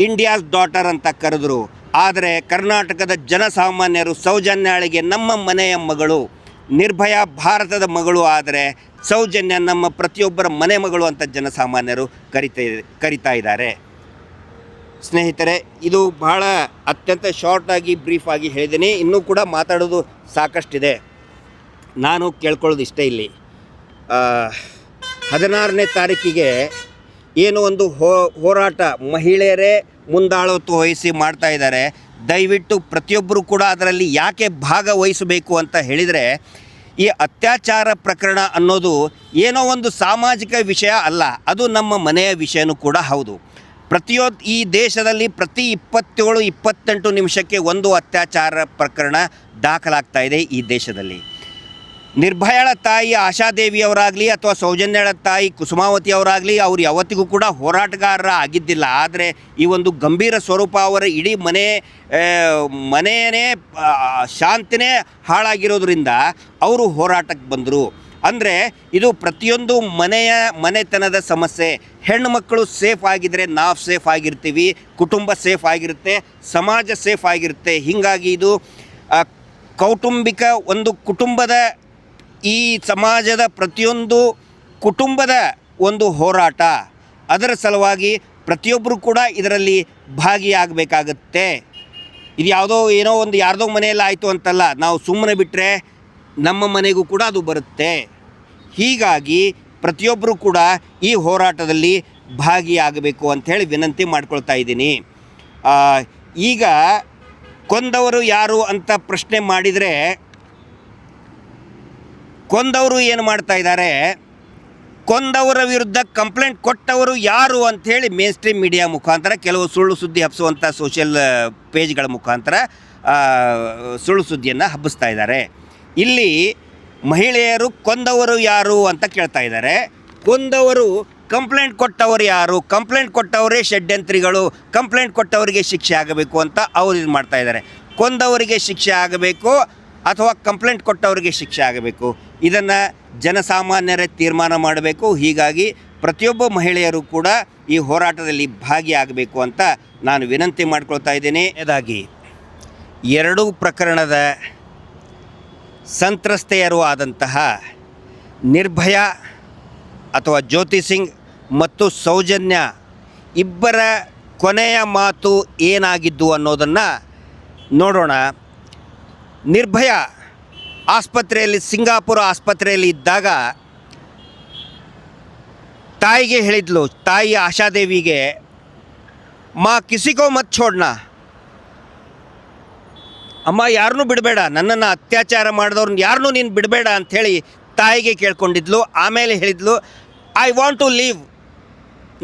ಇಂಡಿಯಾಸ್ ಡಾಟರ್ ಅಂತ ಕರೆದ್ರು, ಆದರೆ ಕರ್ನಾಟಕದ ಜನಸಾಮಾನ್ಯರು ಸೌಜನ್ಯಾಳಿಗೆ ನಮ್ಮ ಮನೆಯ ಮಗಳು, ನಿರ್ಭಯ ಭಾರತದ ಮಗಳು, ಆದರೆ ಸೌಜನ್ಯ ನಮ್ಮ ಪ್ರತಿಯೊಬ್ಬರ ಮನೆ ಮಗಳು ಅಂತ ಜನಸಾಮಾನ್ಯರು ಕರಿತಾ ಇದ್ದಾರೆ. ಸ್ನೇಹಿತರೆ, ಇದು ಬಹಳ ಅತ್ಯಂತ ಶಾರ್ಟಾಗಿ ಬ್ರೀಫಾಗಿ ಹೇಳಿದ್ದೀನಿ. ಇನ್ನೂ ಕೂಡ ಮಾತಾಡೋದು ಸಾಕಷ್ಟಿದೆ. ನಾನು ಕೇಳ್ಕೊಳ್ಳೋದು ಇಷ್ಟೇ, ಇಲ್ಲಿ 16ನೇ ತಾರೀಕಿಗೆ ಏನು ಒಂದು ಹೋರಾಟ ಮಹಿಳೆಯರೇ ಮುಂದಾಳತ್ವ ವಹಿಸಿ ಮಾಡ್ತಾ ಇದ್ದಾರೆ. ದಯವಿಟ್ಟು ಪ್ರತಿಯೊಬ್ಬರು ಕೂಡ ಅದರಲ್ಲಿ ಯಾಕೆ ಭಾಗವಹಿಸಬೇಕು ಅಂತ ಹೇಳಿದರೆ, ಈ ಅತ್ಯಾಚಾರ ಪ್ರಕರಣ ಅನ್ನೋದು ಏನೋ ಒಂದು ಸಾಮಾಜಿಕ ವಿಷಯ ಅಲ್ಲ, ಅದು ನಮ್ಮ ಮನೆಯ ವಿಷಯನೂ ಕೂಡ ಹೌದು. ಈ ದೇಶದಲ್ಲಿ ಪ್ರತಿ 27-28 ನಿಮಿಷಕ್ಕೆ ಒಂದು ಅತ್ಯಾಚಾರ ಪ್ರಕರಣ ದಾಖಲಾಗ್ತಾ ಇದೆ ಈ ದೇಶದಲ್ಲಿ. ನಿರ್ಭಯಾಳ ತಾಯಿ ಆಶಾದೇವಿಯವರಾಗಲಿ ಅಥವಾ ಸೌಜನ್ಯಳ ತಾಯಿ ಕುಸುಮಾವತಿ ಅವರಾಗಲಿ, ಅವ್ರು ಯಾವತ್ತಿಗೂ ಕೂಡ ಹೋರಾಟಗಾರರ ಆಗಿದ್ದಿಲ್ಲ. ಆದರೆ ಈ ಒಂದು ಗಂಭೀರ ಸ್ವರೂಪ, ಅವರ ಇಡೀ ಮನೆಯೇ ಶಾಂತಿನೇ ಹಾಳಾಗಿರೋದ್ರಿಂದ ಅವರು ಹೋರಾಟಕ್ಕೆ ಬಂದರು. ಅಂದರೆ ಇದು ಪ್ರತಿಯೊಂದು ಮನೆತನದ ಸಮಸ್ಯೆ. ಹೆಣ್ಣು ಮಕ್ಕಳು ಸೇಫ್ ಆಗಿದ್ದರೆ ನಾವು ಸೇಫ್ ಆಗಿರ್ತೀವಿ, ಕುಟುಂಬ ಸೇಫ್ ಆಗಿರುತ್ತೆ, ಸಮಾಜ ಸೇಫ್ ಆಗಿರುತ್ತೆ. ಹೀಗಾಗಿ ಇದು ಕೌಟುಂಬಿಕ ಒಂದು ಕುಟುಂಬದ, ಈ ಸಮಾಜದ ಪ್ರತಿಯೊಂದು ಕುಟುಂಬದ ಒಂದು ಹೋರಾಟ. ಅದರ ಸಲುವಾಗಿ ಪ್ರತಿಯೊಬ್ಬರು ಕೂಡ ಇದರಲ್ಲಿ ಭಾಗಿಯಾಗಬೇಕಾಗತ್ತೆ. ಇದು ಏನೋ ಒಂದು ಯಾರ್ದೋ ಮನೆಯಲ್ಲಿ ಆಯಿತು ಅಂತಲ್ಲ, ನಾವು ಸುಮ್ಮನೆ ಬಿಟ್ಟರೆ ನಮ್ಮ ಮನೆಗೂ ಕೂಡ ಅದು ಬರುತ್ತೆ. ಹೀಗಾಗಿ ಪ್ರತಿಯೊಬ್ಬರು ಕೂಡ ಈ ಹೋರಾಟದಲ್ಲಿ ಭಾಗಿಯಾಗಬೇಕು ಅಂಥೇಳಿ ವಿನಂತಿ ಮಾಡ್ಕೊಳ್ತಾ ಇದ್ದೀನಿ. ಈಗ ಕೊಂದವರು ಯಾರು ಅಂತ ಪ್ರಶ್ನೆ ಮಾಡಿದರೆ, ಕೊಂದವರು ಏನು ಮಾಡ್ತಾ ಇದ್ದಾರೆ, ಕೊಂದವರ ವಿರುದ್ಧ ಕಂಪ್ಲೇಂಟ್ ಕೊಟ್ಟವರು ಯಾರು ಅಂಥೇಳಿ ಮೇನ್ ಸ್ಟ್ರೀಮ್ ಮೀಡಿಯಾ ಮುಖಾಂತರ, ಕೆಲವು ಸುಳ್ಳು ಸುದ್ದಿ ಹಬ್ಬಿಸುವಂಥ ಸೋಷಿಯಲ್ ಪೇಜ್ಗಳ ಮುಖಾಂತರ ಸುಳ್ಳು ಸುದ್ದಿಯನ್ನು ಹಬ್ಬಿಸ್ತಾ ಇದ್ದಾರೆ. ಇಲ್ಲಿ ಮಹಿಳೆಯರು ಕೊಂದವರು ಯಾರು ಅಂತ ಕೇಳ್ತಾ ಇದ್ದಾರೆ. ಕೊಂದವರು ಕಂಪ್ಲೇಂಟ್ ಕೊಟ್ಟವರು ಯಾರು, ಕಂಪ್ಲೇಂಟ್ ಕೊಟ್ಟವರೇ ಷಡ್ಯಂತ್ರಿಗಳು, ಕಂಪ್ಲೇಂಟ್ ಕೊಟ್ಟವರಿಗೆ ಶಿಕ್ಷೆ ಆಗಬೇಕು ಅಂತ ಅವ್ರು ಇದು ಮಾಡ್ತಾ ಇದ್ದಾರೆ. ಕೊಂದವರಿಗೆ ಶಿಕ್ಷೆ ಆಗಬೇಕು ಅಥವಾ ಕಂಪ್ಲೇಂಟ್ ಕೊಟ್ಟವರಿಗೆ ಶಿಕ್ಷೆ ಆಗಬೇಕು, ಇದನ್ನು ಜನಸಾಮಾನ್ಯರೇ ತೀರ್ಮಾನ ಮಾಡಬೇಕು. ಹೀಗಾಗಿ ಪ್ರತಿಯೊಬ್ಬ ಮಹಿಳೆಯರು ಕೂಡ ಈ ಹೋರಾಟದಲ್ಲಿ ಭಾಗಿಯಾಗಬೇಕು ಅಂತ ನಾನು ವಿನಂತಿ ಮಾಡ್ಕೊಳ್ತಾ ಇದ್ದೀನಿ. ಅದಾಗಿ ಎರಡೂ ಪ್ರಕರಣದ ಸಂತ್ರಸ್ತೆಯರು ಆದಂತಹ ನಿರ್ಭಯ ಅಥವಾ ಜ್ಯೋತಿ ಸಿಂಗ್ ಮತ್ತು ಸೌಜನ್ಯ ಇಬ್ಬರ ಕೊನೆಯ ಮಾತು ಏನಾಗಿದ್ದು ಅನ್ನೋದನ್ನು ನೋಡೋಣ. ನಿರ್ಭಯ ಆಸ್ಪತ್ರೆಯಲ್ಲಿ, ಸಿಂಗಾಪುರ ಆಸ್ಪತ್ರೆಯಲ್ಲಿ ಇದ್ದಾಗ ತಾಯಿಗೆ ಹೇಳಿದ್ಲು, ತಾಯಿ ಆಶಾದೇವಿಗೆ, ಮಾ ಕಿಸಿಕೋ ಮತ್ ಛೋಡ್ನ, ಅಮ್ಮ ಯಾರನ್ನೂ ಬಿಡಬೇಡ, ನನ್ನನ್ನು ಅತ್ಯಾಚಾರ ಮಾಡಿದವ್ರನ್ನ ಯಾರನ್ನೂ ನೀನು ಬಿಡಬೇಡ ಅಂಥೇಳಿ ತಾಯಿಗೆ ಕೇಳ್ಕೊಂಡಿದ್ಲು. ಆಮೇಲೆ ಹೇಳಿದ್ಲು, ಐ ವಾಂಟ್ ಟು ಲೀವ್,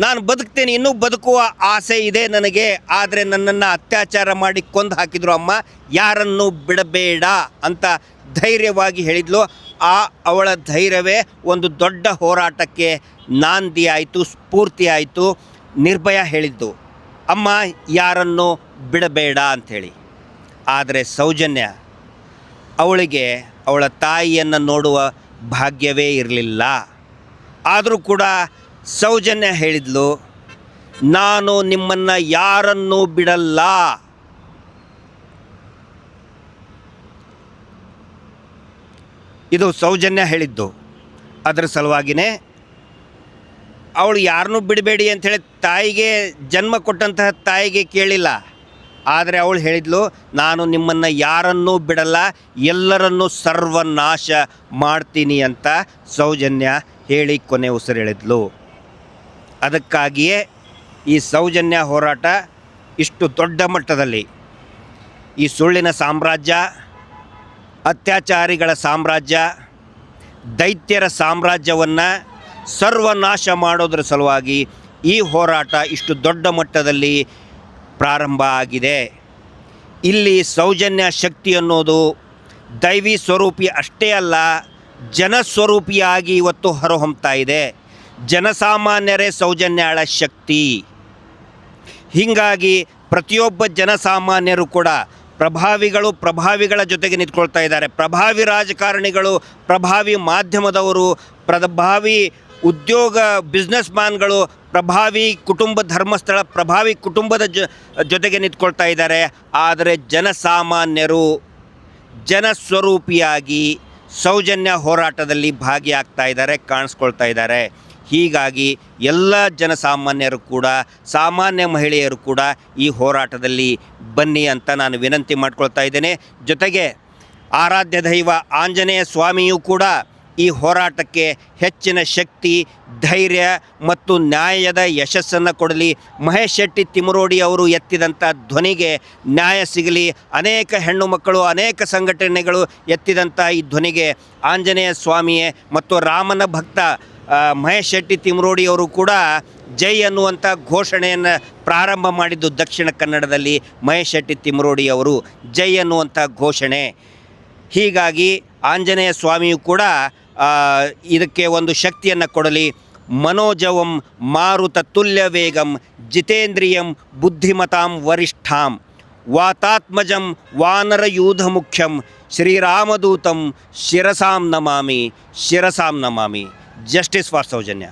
ನಾನು ಬದುಕ್ತೇನೆ, ಇನ್ನೂ ಬದುಕುವ ಆಸೆ ಇದೆ ನನಗೆ, ಆದರೆ ನನ್ನನ್ನು ಅತ್ಯಾಚಾರ ಮಾಡಿ ಕೊಂದು ಹಾಕಿದ್ರು ಅಮ್ಮ, ಯಾರನ್ನು ಬಿಡಬೇಡ ಅಂತ ಧೈರ್ಯವಾಗಿ ಹೇಳಿದ್ಲು. ಅವಳ ಧೈರ್ಯವೇ ಒಂದು ದೊಡ್ಡ ಹೋರಾಟಕ್ಕೆ ನಾಂದಿ ಆಯಿತು, ಸ್ಫೂರ್ತಿ ಆಯಿತು. ನಿರ್ಭಯ ಹೇಳಿದ್ದು, ಅಮ್ಮ ಯಾರನ್ನು ಬಿಡಬೇಡ ಅಂಥೇಳಿ. ಆದರೆ ಸೌಜನ್ಯ, ಅವಳಿಗೆ ಅವಳ ತಾಯಿಯನ್ನು ನೋಡುವ ಭಾಗ್ಯವೇ ಇರಲಿಲ್ಲ. ಆದರೂ ಕೂಡ ಸೌಜನ್ಯ ಹೇಳಿದ್ಲು, ನಾನು ನಿಮ್ಮನ್ನು ಯಾರನ್ನೂ ಬಿಡಲ್ಲ. ಇದು ಸೌಜನ್ಯ ಹೇಳಿದ್ದು. ಅದರ ಸಲುವಾಗಿಯೇ ಅವಳು ಯಾರನ್ನೂ ಬಿಡಬೇಡಿ ಅಂಥೇಳಿ ತಾಯಿಗೆ, ಜನ್ಮ ಕೊಟ್ಟಂತಹ ತಾಯಿಗೆ ಕೇಳಿಲ್ಲ, ಆದರೆ ಅವಳು ಹೇಳಿದ್ಲು, ನಾನು ನಿಮ್ಮನ್ನು ಯಾರನ್ನೂ ಬಿಡಲ್ಲ, ಎಲ್ಲರನ್ನೂ ಸರ್ವನಾಶ ಮಾಡ್ತೀನಿ ಅಂತ ಸೌಜನ್ಯ ಹೇಳಿ ಕೊನೆ ಉಸಿರೆಳೆದ್ಲು. ಅದಕ್ಕಾಗಿಯೇ ಈ ಸೌಜನ್ಯ ಹೋರಾಟ ಇಷ್ಟು ದೊಡ್ಡ ಮಟ್ಟದಲ್ಲಿ ಈ ಸುಳ್ಳಿನ ಸಾಮ್ರಾಜ್ಯ, ಅತ್ಯಾಚಾರಿಗಳ ಸಾಮ್ರಾಜ್ಯ, ದೈತ್ಯರ ಸಾಮ್ರಾಜ್ಯವನ್ನು ಸರ್ವನಾಶ ಮಾಡೋದ್ರ ಸಲುವಾಗಿ ಈ ಹೋರಾಟ ಇಷ್ಟು ದೊಡ್ಡ ಮಟ್ಟದಲ್ಲಿ ಪ್ರಾರಂಭ ಆಗಿದೆ. ಇಲ್ಲಿ ಸೌಜನ್ಯ ಶಕ್ತಿ ಅನ್ನೋದು ದೈವಿ ಸ್ವರೂಪಿ ಅಷ್ಟೇ ಅಲ್ಲ, ಜನಸ್ವರೂಪಿಯಾಗಿ ಇವತ್ತು ಹೊರಹೊಮ್ತಾ ಇದೆ. ಜನಸಾಮಾನ್ಯರೇ ಸೌಜನ್ಯಳ ಶಕ್ತಿ. ಹೀಗಾಗಿ ಪ್ರತಿಯೊಬ್ಬ ಜನಸಾಮಾನ್ಯರು ಕೂಡ ಪ್ರಭಾವಿಗಳ ಜೊತೆಗೆ ನಿಂತ್ಕೊಳ್ತಾ ಇದ್ದಾರೆ. ಪ್ರಭಾವಿ ರಾಜಕಾರಣಿಗಳು, ಪ್ರಭಾವಿ ಮಾಧ್ಯಮದವರು, ಪ್ರಭಾವಿ ಉದ್ಯೋಗ ಬಿಸ್ನೆಸ್ ಮ್ಯಾನ್ಗಳು, ಪ್ರಭಾವಿ ಕುಟುಂಬ ಧರ್ಮಸ್ಥಳ ಪ್ರಭಾವಿ ಕುಟುಂಬದ ಜೊತೆಗೆ ನಿಂತ್ಕೊಳ್ತಾ ಇದ್ದಾರೆ. ಆದರೆ ಜನಸಾಮಾನ್ಯರು ಜನಸ್ವರೂಪಿಯಾಗಿ ಸೌಜನ್ಯ ಹೋರಾಟದಲ್ಲಿ ಭಾಗಿಯಾಗ್ತಾ ಇದ್ದಾರೆ, ಕಾಣಿಸ್ಕೊಳ್ತಾ ಇದ್ದಾರೆ. ಹೀಗಾಗಿ ಎಲ್ಲ ಜನಸಾಮಾನ್ಯರು ಕೂಡ, ಸಾಮಾನ್ಯ ಮಹಿಳೆಯರು ಕೂಡ ಈ ಹೋರಾಟದಲ್ಲಿ ಬನ್ನಿ ಅಂತ ನಾನು ವಿನಂತಿ ಮಾಡ್ಕೊಳ್ತಾ ಇದ್ದೇನೆ. ಜೊತೆಗೆ ಆರಾಧ್ಯ ದೈವ ಆಂಜನೇಯ ಸ್ವಾಮಿಯೂ ಕೂಡ ಈ ಹೋರಾಟಕ್ಕೆ ಹೆಚ್ಚಿನ ಶಕ್ತಿ, ಧೈರ್ಯ ಮತ್ತು ನ್ಯಾಯದ ಯಶಸ್ಸನ್ನು ಕೊಡಲಿ. ಮಹೇಶ್ ಶೆಟ್ಟಿ ತಿಮರೋಡಿ ಅವರು ಎತ್ತಿದಂಥ ಧ್ವನಿಗೆ ನ್ಯಾಯ ಸಿಗಲಿ. ಅನೇಕ ಹೆಣ್ಣು ಮಕ್ಕಳು, ಅನೇಕ ಸಂಘಟನೆಗಳು ಎತ್ತಿದಂಥ ಈ ಧ್ವನಿಗೆ ಆಂಜನೇಯ ಸ್ವಾಮಿಯೇ ಮತ್ತು ರಾಮನ ಭಕ್ತ ಮಹೇಶ್ ಶೆಟ್ಟಿ ತಿಮರೋಡಿ ಅವರು ಕೂಡ ಜೈ ಅನ್ನುವಂಥ ಘೋಷಣೆಯನ್ನು ಪ್ರಾರಂಭ ಮಾಡಿದ್ದು ದಕ್ಷಿಣ ಕನ್ನಡದಲ್ಲಿ ಮಹೇಶ್ ಶೆಟ್ಟಿ ತಿಮರೋಡಿ ಅವರು ಜೈ ಅನ್ನುವಂಥ ಘೋಷಣೆ. ಹೀಗಾಗಿ ಆಂಜನೇಯ ಸ್ವಾಮಿಯು ಕೂಡ ಇದಕ್ಕೆ ಒಂದು ಶಕ್ತಿಯನ್ನು ಕೊಡಲಿ. ಮನೋಜವಂ ಮಾರುತ ತುಲ್ಯ ವೇಗಂ ಜಿತೇಂದ್ರಿಯಂ ಬುದ್ಧಿಮತಾಂ ವರಿಷ್ಠಾಂ ವಾತಾತ್ಮಜಂ ವಾನರಯೂಧ ಮುಖ್ಯಂ ಶ್ರೀರಾಮದೂತಂ ಶಿರಸಾಂ ನಮಾಮಿ. Justice for Soujanya.